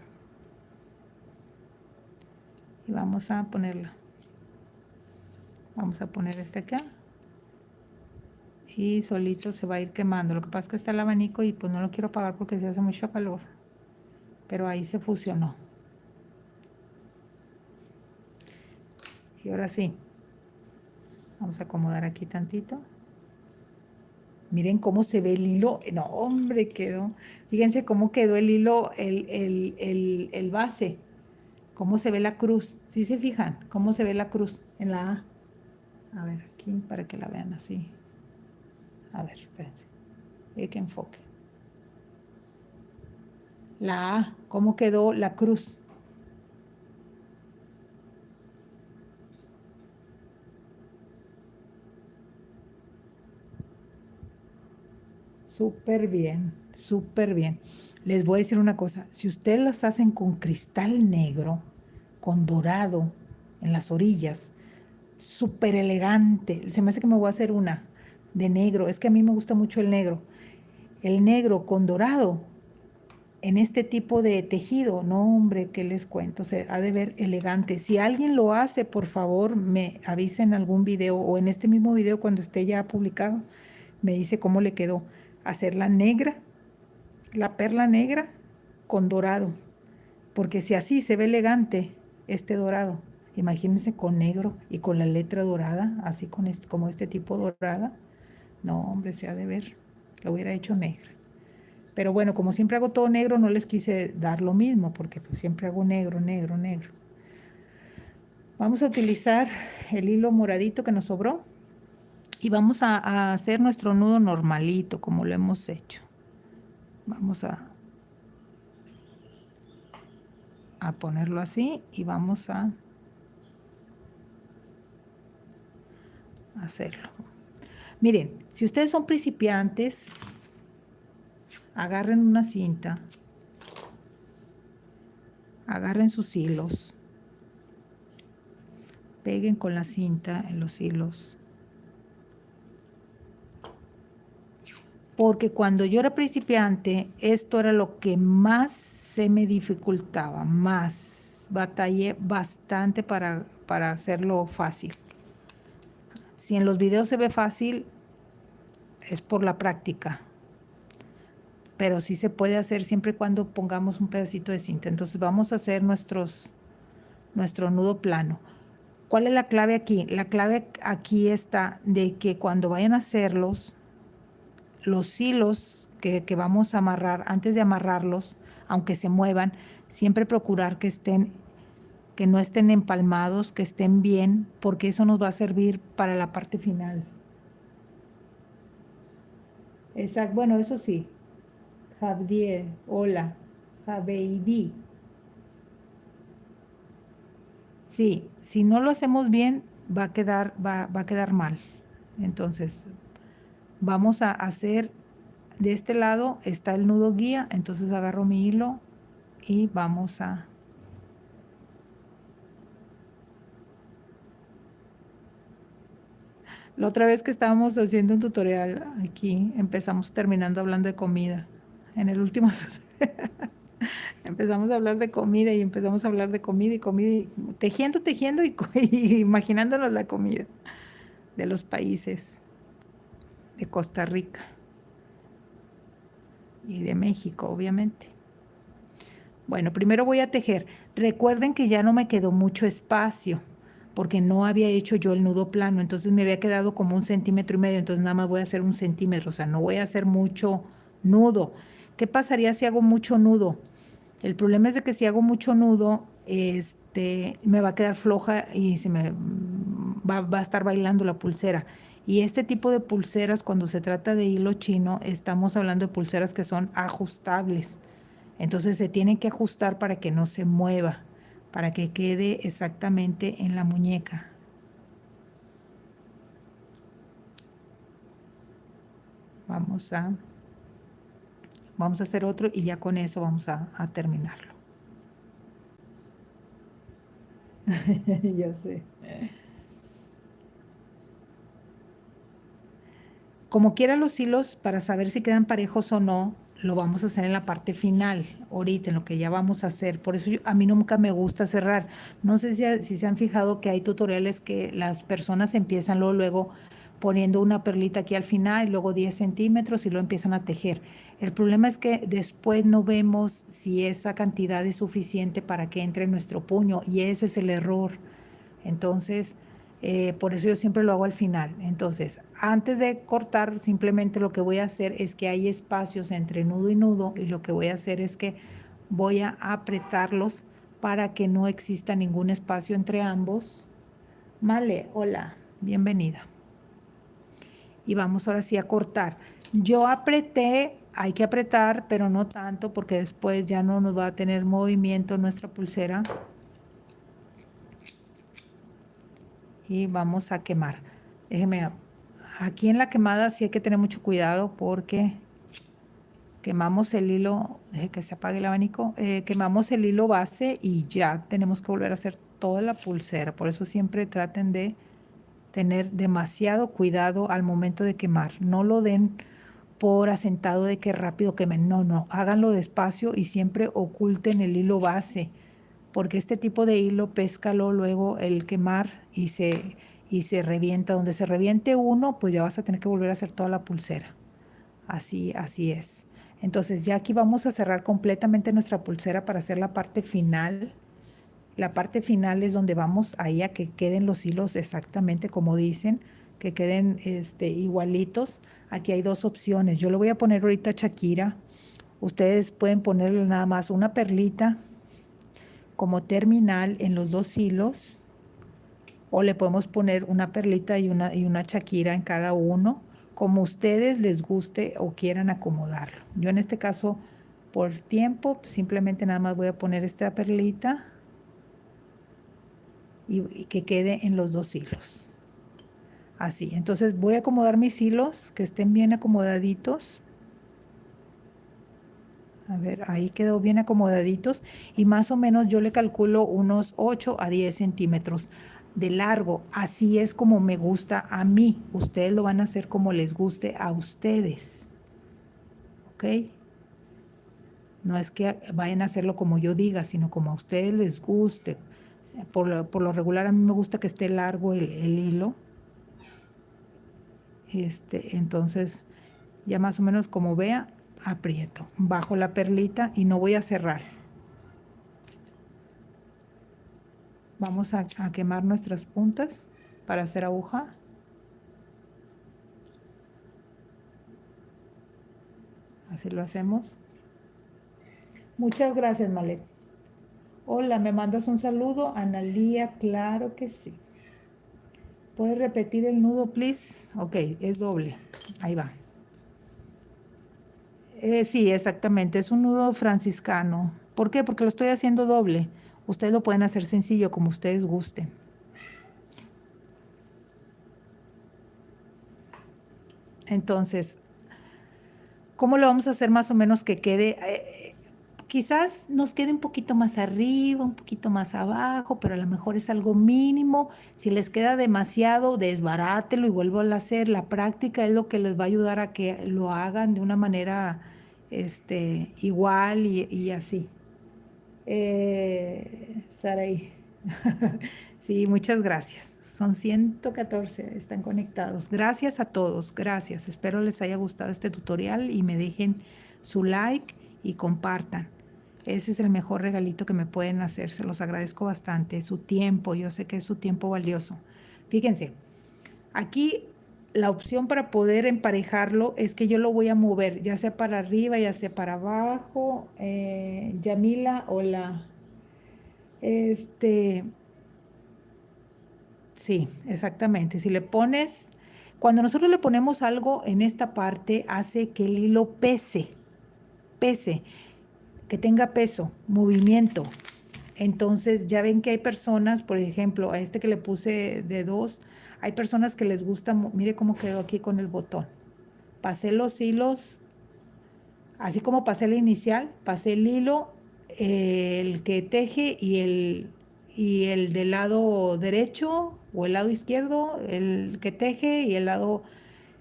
Y vamos a ponerla. Vamos a poner acá. Y solito se va a ir quemando. Lo que pasa es que está el abanico y pues no lo quiero apagar porque se hace mucho calor. Pero ahí se fusionó. Y ahora sí. Vamos a acomodar aquí tantito. Miren cómo se ve el hilo. No, hombre, quedó. Fíjense cómo quedó el hilo, el base. Cómo se ve la cruz. ¿Sí se fijan? Cómo se ve la cruz en la A. A ver, aquí para que la vean así. A ver, espérense. Que enfoque. La A, cómo quedó la cruz. Súper bien, súper bien. Les voy a decir una cosa. Si ustedes las hacen con cristal negro, con dorado en las orillas, súper elegante. Se me hace que me voy a hacer una de negro. Es que a mí me gusta mucho el negro. El negro con dorado en este tipo de tejido. No, hombre, ¿qué les cuento? Se ha de ver elegante. Si alguien lo hace, por favor, me avisen en algún video o en este mismo video cuando esté ya publicado. Me dice cómo le quedó. Hacerla negra, la perla negra con dorado. Porque si así se ve elegante este dorado, imagínense con negro y con la letra dorada, así con como este tipo dorada. No, hombre, se ha de ver. Lo hubiera hecho negra. Pero bueno, como siempre hago todo negro, no les quise dar lo mismo, porque pues siempre hago negro, negro, negro. Vamos a utilizar el hilo moradito que nos sobró y vamos a hacer nuestro nudo normalito, como lo hemos hecho. Vamos a ponerlo así y vamos a hacerlo. Miren, si ustedes son principiantes, agarren una cinta, agarren sus hilos, peguen con la cinta en los hilos. Porque cuando yo era principiante, esto era lo que más se me dificultaba, más batallé bastante para hacerlo fácil. Si en los videos se ve fácil, es por la práctica. Pero sí se puede hacer siempre y cuando pongamos un pedacito de cinta. Entonces vamos a hacer nuestro nudo plano. ¿Cuál es la clave aquí? La clave aquí está de que cuando vayan a hacerlos, los hilos que vamos a amarrar, antes de amarrarlos, aunque se muevan, siempre procurar que no estén empalmados, que estén bien, porque eso nos va a servir para la parte final. Exacto, bueno, eso sí. Javier, hola, Javeidi. Sí, si no lo hacemos bien, va a quedar mal. Entonces, vamos a hacer, de este lado está el nudo guía, entonces agarro mi hilo y vamos a... La otra vez que estábamos haciendo un tutorial aquí, empezamos terminando hablando de comida. En el último empezamos a hablar de comida y empezamos a hablar de comida y comida, y tejiendo y, y imaginándonos la comida. de los países de Costa Rica y de México, obviamente. Bueno, primero voy a tejer. Recuerden que ya no me quedó mucho espacio porque no había hecho yo el nudo plano, entonces me había quedado como 1,5 cm, entonces nada más voy a hacer 1 cm, o sea, no voy a hacer mucho nudo. ¿Qué pasaría si hago mucho nudo? El problema es de que si hago mucho nudo, me va a quedar floja y se me va a estar bailando la pulsera. Y este tipo de pulseras, cuando se trata de hilo chino, estamos hablando de pulseras que son ajustables. Entonces se tienen que ajustar para que no se mueva, para que quede exactamente en la muñeca. Vamos a, vamos a hacer otro y ya con eso vamos a terminarlo. Ya sé. Como quiera los hilos, para saber si quedan parejos o no, lo vamos a hacer en la parte final, ahorita, en lo que ya vamos a hacer. Por eso a mí nunca me gusta cerrar. No sé si se han fijado que hay tutoriales que las personas empiezan luego poniendo una perlita aquí al final y luego 10 centímetros y lo empiezan a tejer. El problema es que después no vemos si esa cantidad es suficiente para que entre en nuestro puño y ese es el error. Entonces, por eso yo siempre lo hago al final. Entonces, antes de cortar, simplemente lo que voy a hacer es que hay espacios entre nudo y nudo y lo que voy a hacer es que voy a apretarlos para que no exista ningún espacio entre ambos. Vale, hola, bienvenida. Y vamos ahora sí a cortar. Yo apreté, hay que apretar, pero no tanto porque después ya no nos va a tener movimiento nuestra pulsera. Y vamos a quemar. Déjeme, aquí en la quemada sí hay que tener mucho cuidado porque quemamos el hilo, deje que se apague el abanico, quemamos el hilo base y ya tenemos que volver a hacer toda la pulsera. Por eso siempre traten de tener demasiado cuidado al momento de quemar. No lo den por asentado de que rápido quemen. No, no, háganlo despacio y siempre oculten el hilo base, porque este tipo de hilo, péscalo luego el quemar y se revienta. Donde se reviente uno, pues ya vas a tener que volver a hacer toda la pulsera. Así es. Entonces ya aquí vamos a cerrar completamente nuestra pulsera para hacer la parte final. La parte final es donde vamos ahí a que queden los hilos exactamente como dicen, que queden igualitos. Aquí hay dos opciones. Yo le voy a poner ahorita Shakira. Ustedes pueden ponerle nada más una perlita como terminal en los dos hilos, o le podemos poner una perlita y una Shakira en cada uno, como ustedes les guste o quieran acomodarlo. Yo en este caso, por tiempo, simplemente nada más voy a poner esta perlita y que quede en los dos hilos. Así, entonces voy a acomodar mis hilos, que estén bien acomodaditos. A ver, ahí quedó bien acomodaditos y más o menos yo le calculo unos 8 a 10 centímetros de largo. Así es como me gusta a mí. Ustedes lo van a hacer como les guste a ustedes. ¿Ok? No es que vayan a hacerlo como yo diga, sino como a ustedes les guste. Por lo regular a mí me gusta que esté largo el hilo. Entonces, ya más o menos como vea, aprieto. Bajo la perlita y no voy a cerrar. Vamos a quemar nuestras puntas para hacer aguja. Así lo hacemos. Muchas gracias, Malet. Hola, ¿me mandas un saludo? Analía, claro que sí. ¿Puedes repetir el nudo, please? Ok, es doble. Ahí va. Sí, exactamente. Es un nudo franciscano. ¿Por qué? Porque lo estoy haciendo doble. Ustedes lo pueden hacer sencillo, como ustedes gusten. Entonces, ¿cómo lo vamos a hacer más o menos que quede? Quizás nos quede un poquito más arriba, un poquito más abajo, pero a lo mejor es algo mínimo. Si les queda demasiado, desbarátelo y vuelvo a hacer. La práctica es lo que les va a ayudar a que lo hagan de una manera igual y así. Saraí. Sí, muchas gracias. Son 114, están conectados. Gracias a todos, gracias. Espero les haya gustado este tutorial y me dejen su like y compartan. Ese es el mejor regalito que me pueden hacer. Se los agradezco bastante. Su tiempo, yo sé que es su tiempo valioso. Fíjense, aquí la opción para poder emparejarlo es que yo lo voy a mover, ya sea para arriba, ya sea para abajo. Yamila, hola. Este, Sí, exactamente. Si le pones, cuando nosotros le ponemos algo en esta parte, hace que el hilo pese, que tenga peso, movimiento. Entonces, ya ven que hay personas, por ejemplo, a este que le puse de dos, hay personas que les gusta, mire cómo quedó aquí con el botón. Pasé los hilos, así como pasé el inicial, pasé el hilo, el que teje y el del lado derecho o el lado izquierdo, el que teje y el lado,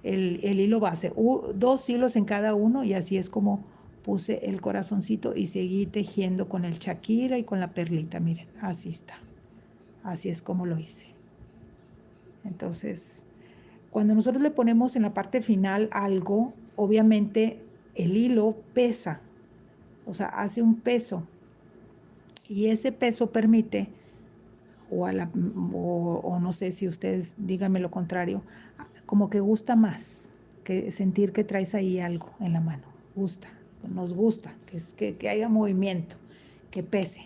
el hilo base. Dos hilos en cada uno y así es como puse el corazoncito y seguí tejiendo con el Shakira y con la perlita. Miren, así está. Así es como lo hice. Entonces, cuando nosotros le ponemos en la parte final algo, obviamente el hilo pesa, o sea, hace un peso y ese peso permite, o no sé si ustedes díganme lo contrario, como que gusta más que sentir que traes ahí algo en la mano. Gusta, nos gusta, que haya movimiento, que pese.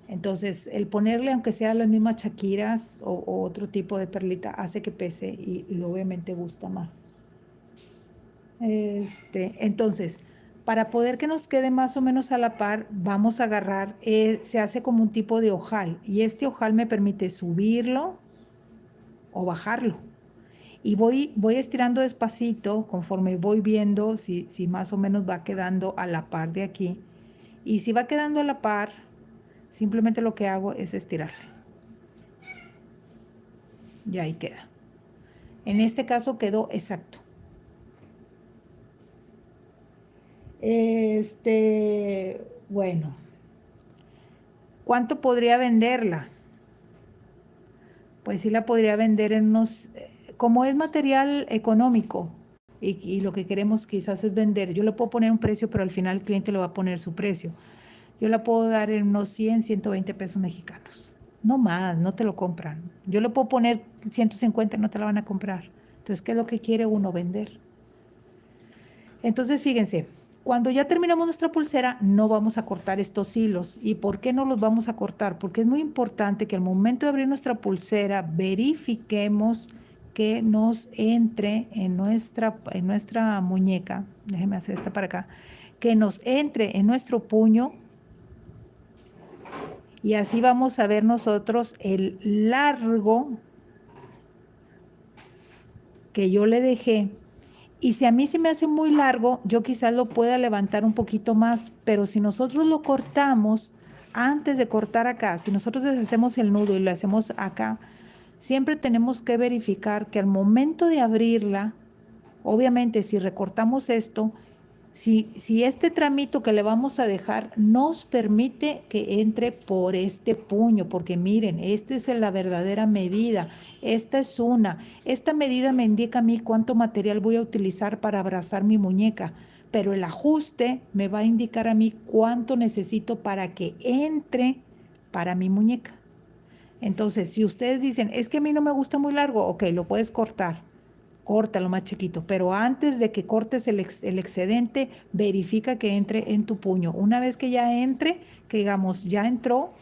Entonces, el ponerle, aunque sea las mismas chaquiras o otro tipo de perlita, hace que pese y obviamente gusta más. Entonces, para poder que nos quede más o menos a la par, vamos a agarrar, se hace como un tipo de ojal y este ojal me permite subirlo o bajarlo. Y voy estirando despacito conforme voy viendo si más o menos va quedando a la par de aquí. Y si va quedando a la par, simplemente lo que hago es estirarle. Y ahí queda. En este caso quedó exacto. Bueno, ¿cuánto podría venderla? Pues sí la podría vender en unos, como es material económico y lo que queremos quizás es vender, yo le puedo poner un precio, pero al final el cliente le va a poner su precio. Yo la puedo dar en unos 100, 120 pesos mexicanos. No más, no te lo compran. Yo le puedo poner 150, no te la van a comprar. Entonces, ¿qué es lo que quiere uno vender? Entonces, fíjense, cuando ya terminamos nuestra pulsera, no vamos a cortar estos hilos. ¿Y por qué no los vamos a cortar? Porque es muy importante que al momento de abrir nuestra pulsera, verifiquemos que nos entre en nuestra muñeca. Déjeme hacer esta para acá. Que nos entre en nuestro puño. Y así vamos a ver nosotros el largo que yo le dejé. Y si a mí se me hace muy largo, yo quizás lo pueda levantar un poquito más, pero si nosotros lo cortamos, antes de cortar acá, si nosotros hacemos el nudo y lo hacemos acá, siempre tenemos que verificar que al momento de abrirla, obviamente si recortamos esto, si este tramito que le vamos a dejar nos permite que entre por este puño, porque miren, esta es la verdadera medida, esta medida me indica a mí cuánto material voy a utilizar para abrazar mi muñeca, pero el ajuste me va a indicar a mí cuánto necesito para que entre para mi muñeca. Entonces, si ustedes dicen, es que a mí no me gusta muy largo, ok, lo puedes cortar, córtalo más chiquito, pero antes de que cortes el excedente, verifica que entre en tu puño. Una vez que ya entre, que digamos, ya entró,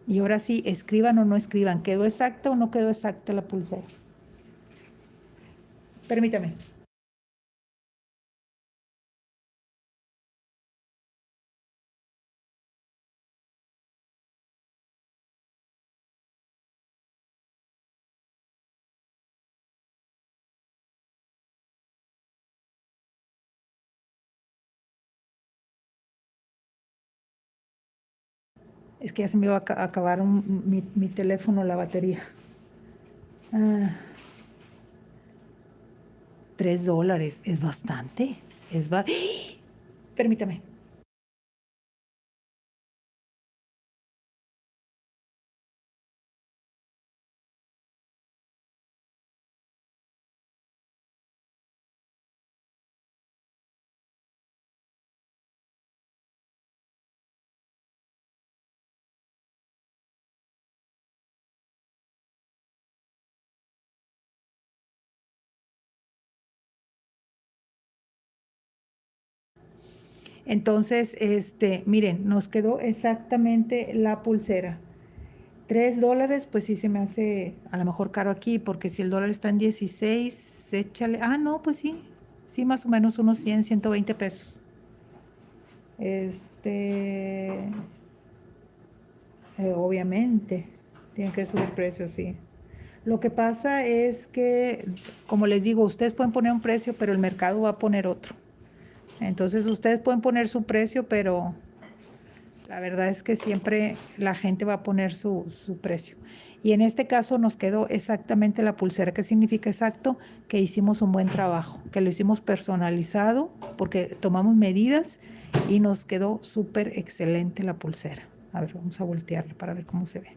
y ahora sí, escriban o no escriban, ¿quedó exacta o no quedó exacta la pulsera? Permítame. Es que ya se me iba a acabar mi teléfono, la batería. Ah, $3, es bastante. Permítame. Entonces, miren, nos quedó exactamente la pulsera. $3, pues sí se me hace a lo mejor caro aquí, porque si el dólar está en 16, échale. Ah, no, pues sí. Sí, más o menos unos 100, 120 pesos. Este, obviamente, tiene que subir precio, sí. Lo que pasa es que, como les digo, ustedes pueden poner un precio, pero el mercado va a poner otro. Entonces, ustedes pueden poner su precio, pero la verdad es que siempre la gente va a poner su precio. Y en este caso nos quedó exactamente la pulsera. ¿Qué significa exacto? Que hicimos un buen trabajo, que lo hicimos personalizado, porque tomamos medidas y nos quedó súper excelente la pulsera. A ver, vamos a voltearla para ver cómo se ve.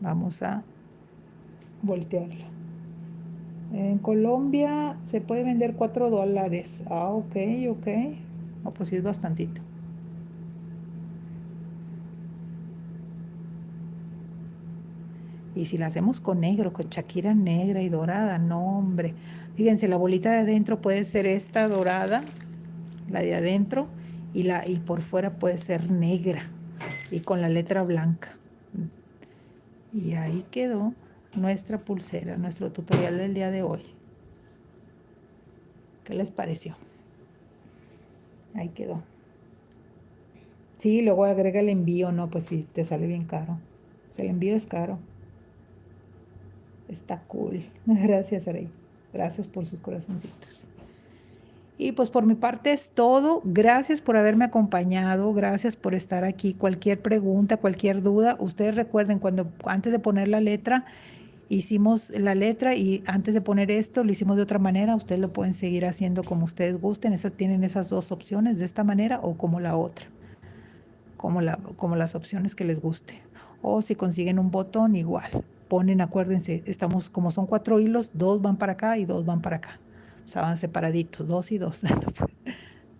Vamos a voltearla. En Colombia se puede vender $4. Ah, ok, ok. No, pues sí es bastantito. Y si la hacemos con negro, con Shakira negra y dorada, no, hombre. Fíjense, la bolita de adentro puede ser esta dorada, la de adentro, y por fuera puede ser negra y con la letra blanca. Y ahí quedó nuestra pulsera, nuestro tutorial del día de hoy. ¿Qué les pareció? Ahí quedó. Sí, luego agrega el envío, no, pues sí, te sale bien caro. El envío es caro. Está cool. Gracias, Arey. Gracias por sus corazoncitos. Y pues por mi parte es todo. Gracias por haberme acompañado. Gracias por estar aquí. Cualquier pregunta, cualquier duda, ustedes recuerden cuando antes de poner la letra, hicimos la letra y antes de poner esto lo hicimos de otra manera. Ustedes lo pueden seguir haciendo como ustedes gusten. Tienen esas dos opciones, de esta manera o como la otra, como las opciones que les guste. O si consiguen un botón, igual. Ponen, acuérdense, estamos como son 4 hilos, 2 van para acá y 2 van para acá. O sea, van separaditos, 2 y 2.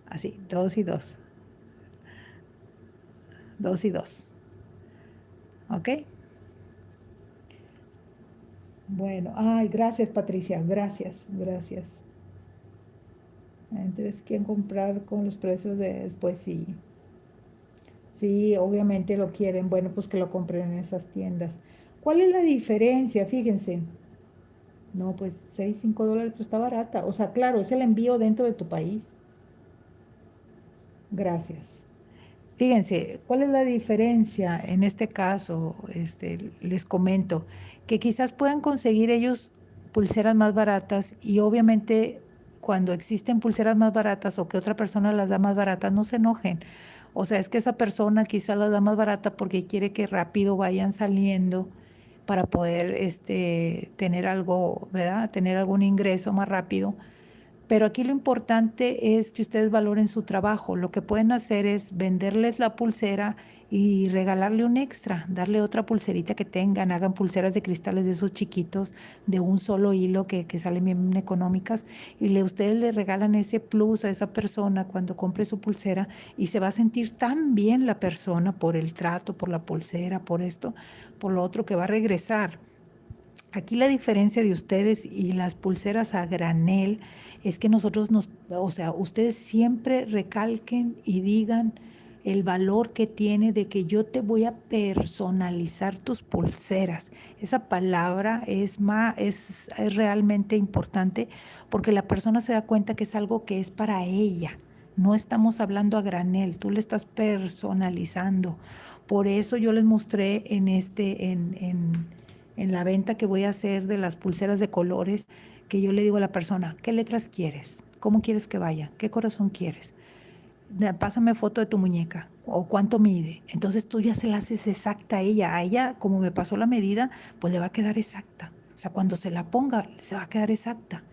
Así, 2 y 2. 2 y 2. ¿Ok? Bueno, ay, gracias Patricia, gracias, gracias. Entonces, ¿quién comprar con los precios de después? Sí, sí, obviamente lo quieren. Bueno, pues que lo compren en esas tiendas. ¿Cuál es la diferencia? Fíjense. No, pues $6, $5, pues está barata. O sea, claro, es el envío dentro de tu país. Gracias. Fíjense, ¿cuál es la diferencia en este caso? Les comento que quizás puedan conseguir ellos pulseras más baratas y obviamente cuando existen pulseras más baratas o que otra persona las da más baratas, no se enojen. O sea, es que esa persona quizás las da más barata porque quiere que rápido vayan saliendo para poder tener algo, ¿verdad? Tener algún ingreso más rápido, pero aquí lo importante es que ustedes valoren su trabajo. Lo que pueden hacer es venderles la pulsera y regalarle un extra, darle otra pulserita que tengan, hagan pulseras de cristales de esos chiquitos, de un solo hilo que salen bien económicas, y ustedes le regalan ese plus a esa persona cuando compre su pulsera y se va a sentir tan bien la persona por el trato, por la pulsera, por esto, por lo otro, que va a regresar. Aquí la diferencia de ustedes y las pulseras a granel es que o sea, ustedes siempre recalquen y digan el valor que tiene de que yo te voy a personalizar tus pulseras. Esa palabra es realmente importante porque la persona se da cuenta que es algo que es para ella. No estamos hablando a granel, tú le estás personalizando. Por eso yo les mostré en la venta que voy a hacer de las pulseras de colores, que yo le digo a la persona, ¿qué letras quieres? ¿Cómo quieres que vaya? ¿Qué corazón quieres? Pásame foto de tu muñeca o cuánto mide. Entonces tú ya se la haces exacta a ella. A ella, como me pasó la medida, pues le va a quedar exacta. O sea, cuando se la ponga, se va a quedar exacta.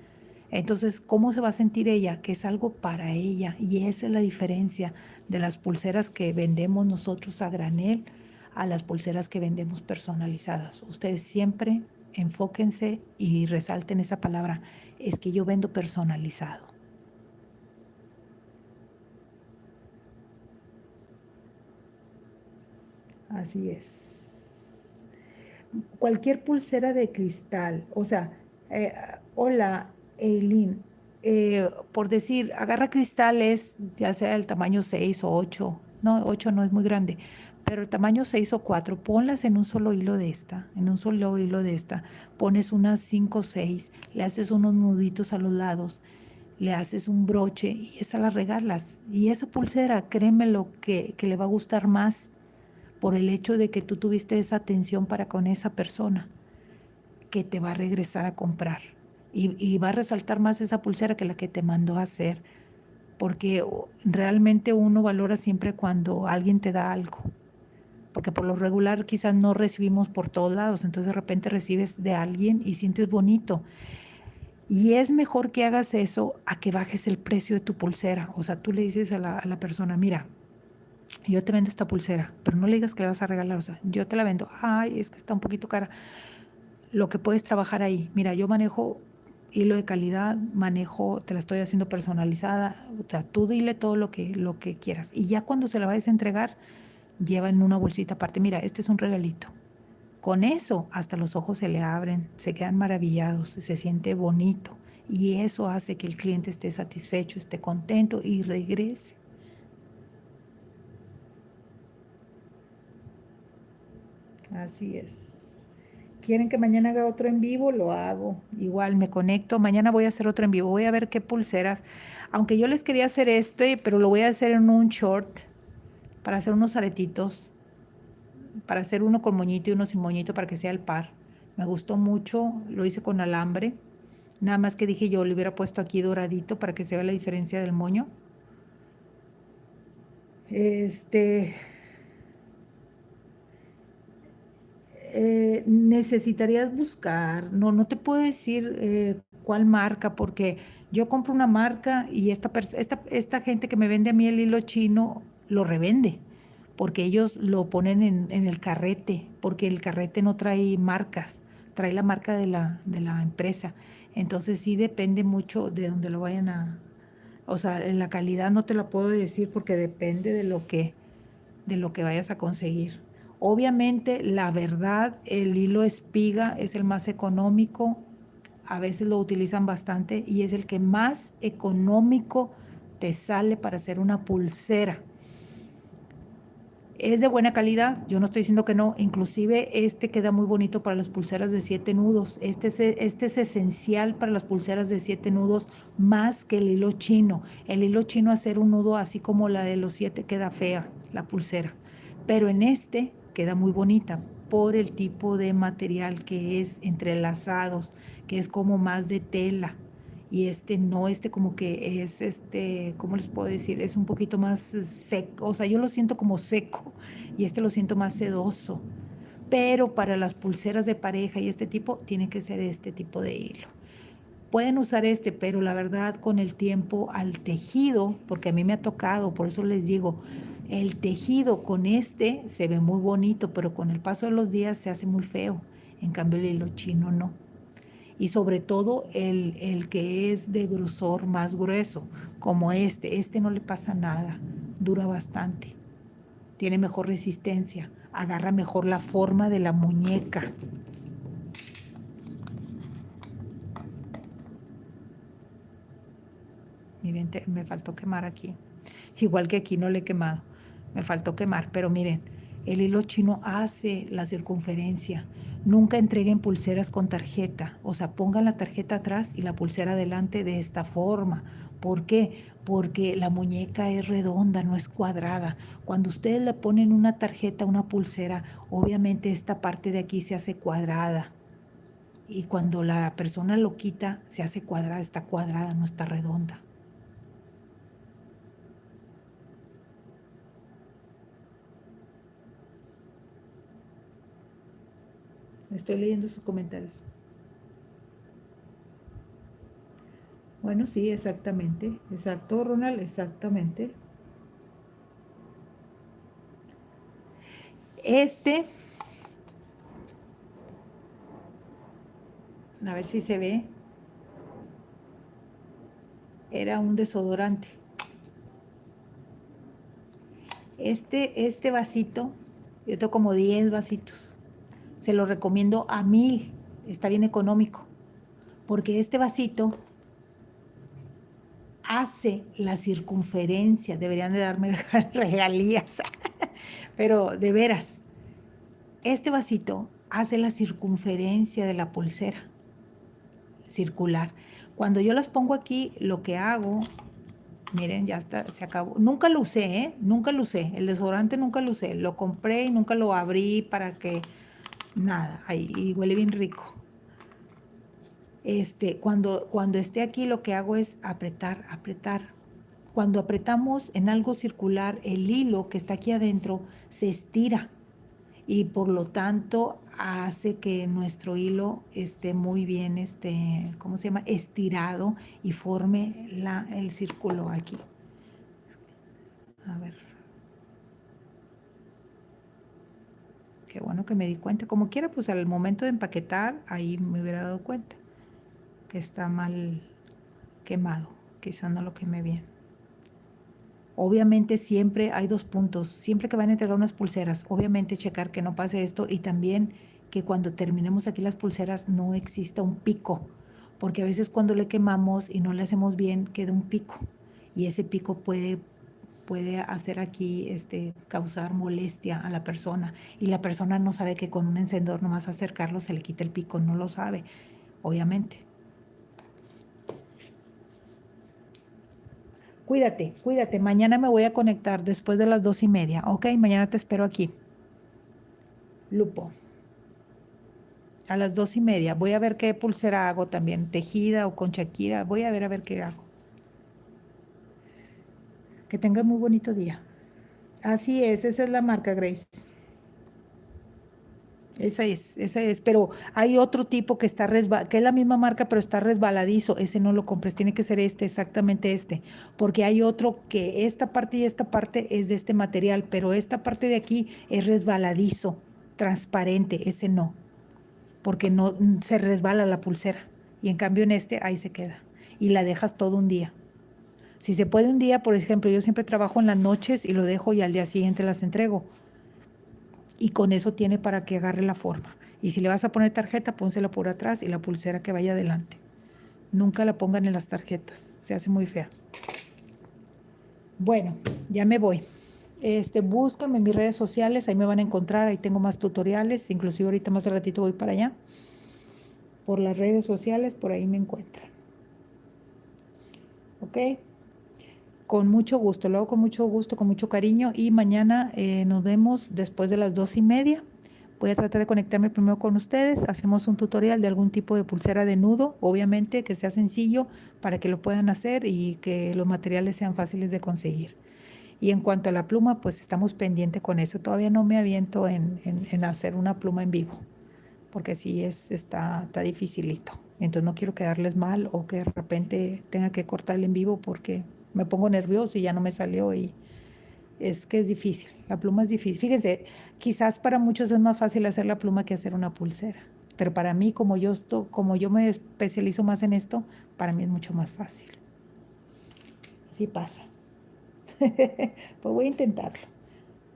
Entonces, ¿cómo se va a sentir ella? Que es algo para ella. Y esa es la diferencia de las pulseras que vendemos nosotros a granel a las pulseras que vendemos personalizadas. Ustedes siempre enfóquense y resalten esa palabra. Es que yo vendo personalizado. Así es. Cualquier pulsera de cristal. O sea, hola, Eileen. por decir, agarra cristales, ya sea el tamaño 6 o 8, no, 8 no es muy grande, pero el tamaño 6 o 4, ponlas en un solo hilo de esta, en un solo hilo de esta, pones unas 5 o 6, le haces unos nuditos a los lados, le haces un broche y esa la regalas. Y esa pulsera, créeme lo que le va a gustar más por el hecho de que tú tuviste esa atención para con esa persona que te va a regresar a comprar. Y va a resaltar más esa pulsera que la que te mandó a hacer, porque realmente uno valora siempre cuando alguien te da algo, porque por lo regular quizás no recibimos por todos lados, entonces de repente recibes de alguien y sientes bonito. Y es mejor que hagas eso a que bajes el precio de tu pulsera. O sea, tú le dices a la persona, mira, yo te vendo esta pulsera, pero no le digas que la vas a regalar, o sea, yo te la vendo, ay, es que está un poquito cara. Lo que puedes trabajar ahí, mira, yo manejo hilo de calidad, manejo, te la estoy haciendo personalizada, o sea, tú dile todo lo que quieras. Y ya cuando se la vayas a entregar, lleva en una bolsita aparte, mira, este es un regalito. Con eso, hasta los ojos se le abren, se quedan maravillados, se siente bonito. Y eso hace que el cliente esté satisfecho, esté contento y regrese. Así es. ¿Quieren que mañana haga otro en vivo? Lo hago. Igual me conecto. Mañana voy a hacer otro en vivo. Voy a ver qué pulseras. Aunque yo les quería hacer este, pero lo voy a hacer en un short para hacer unos aretitos, para hacer uno con moñito y uno sin moñito para que sea el par. Me gustó mucho. Lo hice con alambre. Nada más que dije yo le hubiera puesto aquí doradito para que se vea la diferencia del moño. Este, necesitarías buscar, no te puedo decir cuál marca, porque yo compro una marca y esta gente que me vende a mí el hilo chino lo revende, porque ellos lo ponen en el carrete, porque el carrete no trae marcas, trae la marca de la empresa. Entonces sí depende mucho de donde lo vayan o sea, la calidad no te la puedo decir porque depende de lo que vayas a conseguir. Obviamente, la verdad, el hilo espiga es el más económico, a veces lo utilizan bastante y es el que más económico te sale para hacer una pulsera. Es de buena calidad, yo no estoy diciendo que no, inclusive este queda muy bonito para las pulseras de 7 nudos. Este es esencial para las pulseras de 7 nudos más que el hilo chino. El hilo chino hacer un nudo así como la de los 7 queda fea, la pulsera. Pero en este queda muy bonita por el tipo de material que es entrelazados, que es como más de tela. Y este no, este como que es, ¿cómo les puedo decir? Es un poquito más seco, o sea, yo lo siento como seco y este lo siento más sedoso. Pero para las pulseras de pareja y este tipo, tiene que ser este tipo de hilo. Pueden usar este, pero la verdad con el tiempo al tejido, porque a mí me ha tocado, por eso les digo, el tejido con este se ve muy bonito, pero con el paso de los días se hace muy feo. En cambio el hilo chino no. Y sobre todo el que es de grosor más grueso, como este no le pasa nada, dura bastante, tiene mejor resistencia, agarra mejor la forma de la muñeca. Miren, me faltó quemar aquí. Igual que aquí no le he quemado. Me faltó quemar, pero miren, el hilo chino hace la circunferencia. Nunca entreguen pulseras con tarjeta. O sea, pongan la tarjeta atrás y la pulsera adelante de esta forma. ¿Por qué? Porque la muñeca es redonda, no es cuadrada. Cuando ustedes le ponen una tarjeta, una pulsera, obviamente esta parte de aquí se hace cuadrada. Y cuando la persona lo quita, se hace cuadrada, está cuadrada, no está redonda. Estoy leyendo sus comentarios. Bueno, sí, exactamente. Exacto, Ronald, exactamente. Este, a ver si se ve, era un desodorante. Este vasito, yo tengo como 10 vasitos. Se lo recomiendo a 1000. Está bien económico. Porque este vasito hace la circunferencia, deberían de darme regalías, pero de veras, este vasito hace la circunferencia de la pulsera circular. Cuando yo las pongo aquí, lo que hago, miren, ya está, se acabó. Nunca lo usé, ¿eh? Nunca lo usé. El desodorante nunca lo usé. Lo compré y nunca lo abrí para que nada. Ahí, y huele bien rico. Cuando esté aquí, lo que hago es apretar, apretar. Cuando apretamos en algo circular, el hilo que está aquí adentro se estira y por lo tanto hace que nuestro hilo esté muy bien, ¿cómo se llama? Estirado y forme el círculo aquí. A ver. Qué bueno que me di cuenta. Como quiera, pues al momento de empaquetar, ahí me hubiera dado cuenta que está mal quemado. Quizá no lo quemé bien. Obviamente siempre hay 2 puntos. Siempre que van a entregar unas pulseras, obviamente checar que no pase esto y también que cuando terminemos aquí las pulseras no exista un pico. Porque a veces cuando le quemamos y no le hacemos bien, queda un pico. Y ese pico puede hacer aquí, causar molestia a la persona. Y la persona no sabe que con un encendedor nomás acercarlo se le quita el pico. No lo sabe, obviamente. Cuídate, cuídate. Mañana me voy a conectar después de las 2:30. Ok, mañana te espero aquí. Lupo. A las 2:30. Voy a ver qué pulsera hago también. Tejida o con Shakira. Voy a ver qué hago. Que tenga muy bonito día. Así es, esa es la marca, Grace. Esa es, pero hay otro tipo que está que es la misma marca, pero está resbaladizo, ese no lo compres, tiene que ser exactamente porque hay otro que esta parte y esta parte es de este material, pero esta parte de aquí es resbaladizo, transparente, ese no, porque no se resbala la pulsera, y en cambio en ahí se queda, y la dejas todo un día. Si se puede un día, por ejemplo, yo siempre trabajo en las noches y lo dejo y al día siguiente las entrego y con eso tiene para que agarre la forma. Y si le vas a poner tarjeta, pónsela por atrás y la pulsera que vaya adelante. Nunca la pongan en las tarjetas, se hace muy fea. Bueno, ya me voy. Búscame en mis redes sociales, ahí me van a encontrar, ahí tengo más tutoriales, inclusive ahorita más de ratito voy para allá. Por las redes sociales, por ahí me encuentran. ¿Ok? Con mucho gusto, lo hago con mucho gusto, con mucho cariño y mañana nos vemos después de las 2:30. Voy a tratar de conectarme primero con ustedes, hacemos un tutorial de algún tipo de pulsera de nudo, obviamente que sea sencillo para que lo puedan hacer y que los materiales sean fáciles de conseguir. Y en cuanto a la pluma, pues estamos pendientes con eso. Todavía no me aviento en hacer una pluma en vivo, porque sí está dificilito. Entonces no quiero quedarles mal o que de repente tenga que cortarle en vivo porque me pongo nervioso y ya no me salió y es que es difícil. La pluma es difícil. Fíjense, quizás para muchos es más fácil hacer la pluma que hacer una pulsera, pero para mí, como yo me especializo más en esto, para mí es mucho más fácil. Así pasa. Pues voy a intentarlo.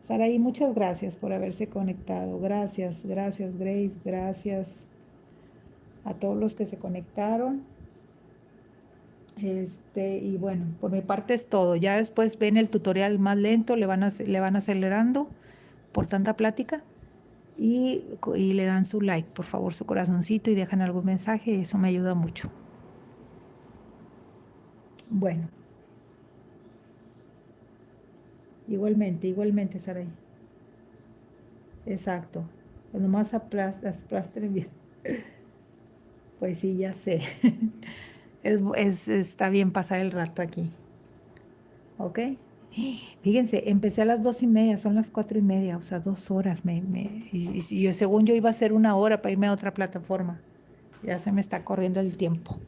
Saraí, muchas gracias por haberse conectado. Gracias, gracias, Grace, gracias a todos los que se conectaron. Y bueno, por mi parte es todo. Ya después ven el tutorial más lento, le van acelerando por tanta plática y le dan su like, por favor, su corazoncito y dejan algún mensaje, eso me ayuda mucho. Bueno. Igualmente, Saray. Exacto. Pues nomás aplastren bien. Pues sí, ya sé. Está bien pasar el rato aquí. ¿Ok? Fíjense, empecé a las 2:30, son las 4:30, o sea, 2 horas. Y yo, según yo iba a ser 1 hora para irme a otra plataforma. Ya se me está corriendo el tiempo.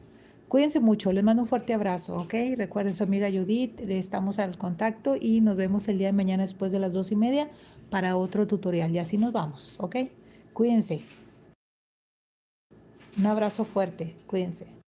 Cuídense mucho, les mando un fuerte abrazo, ¿ok? Recuerden, su amiga Judith, estamos al contacto y nos vemos el día de mañana después de las 2:30 para otro tutorial. Y así nos vamos, ¿ok? Cuídense. Un abrazo fuerte, cuídense.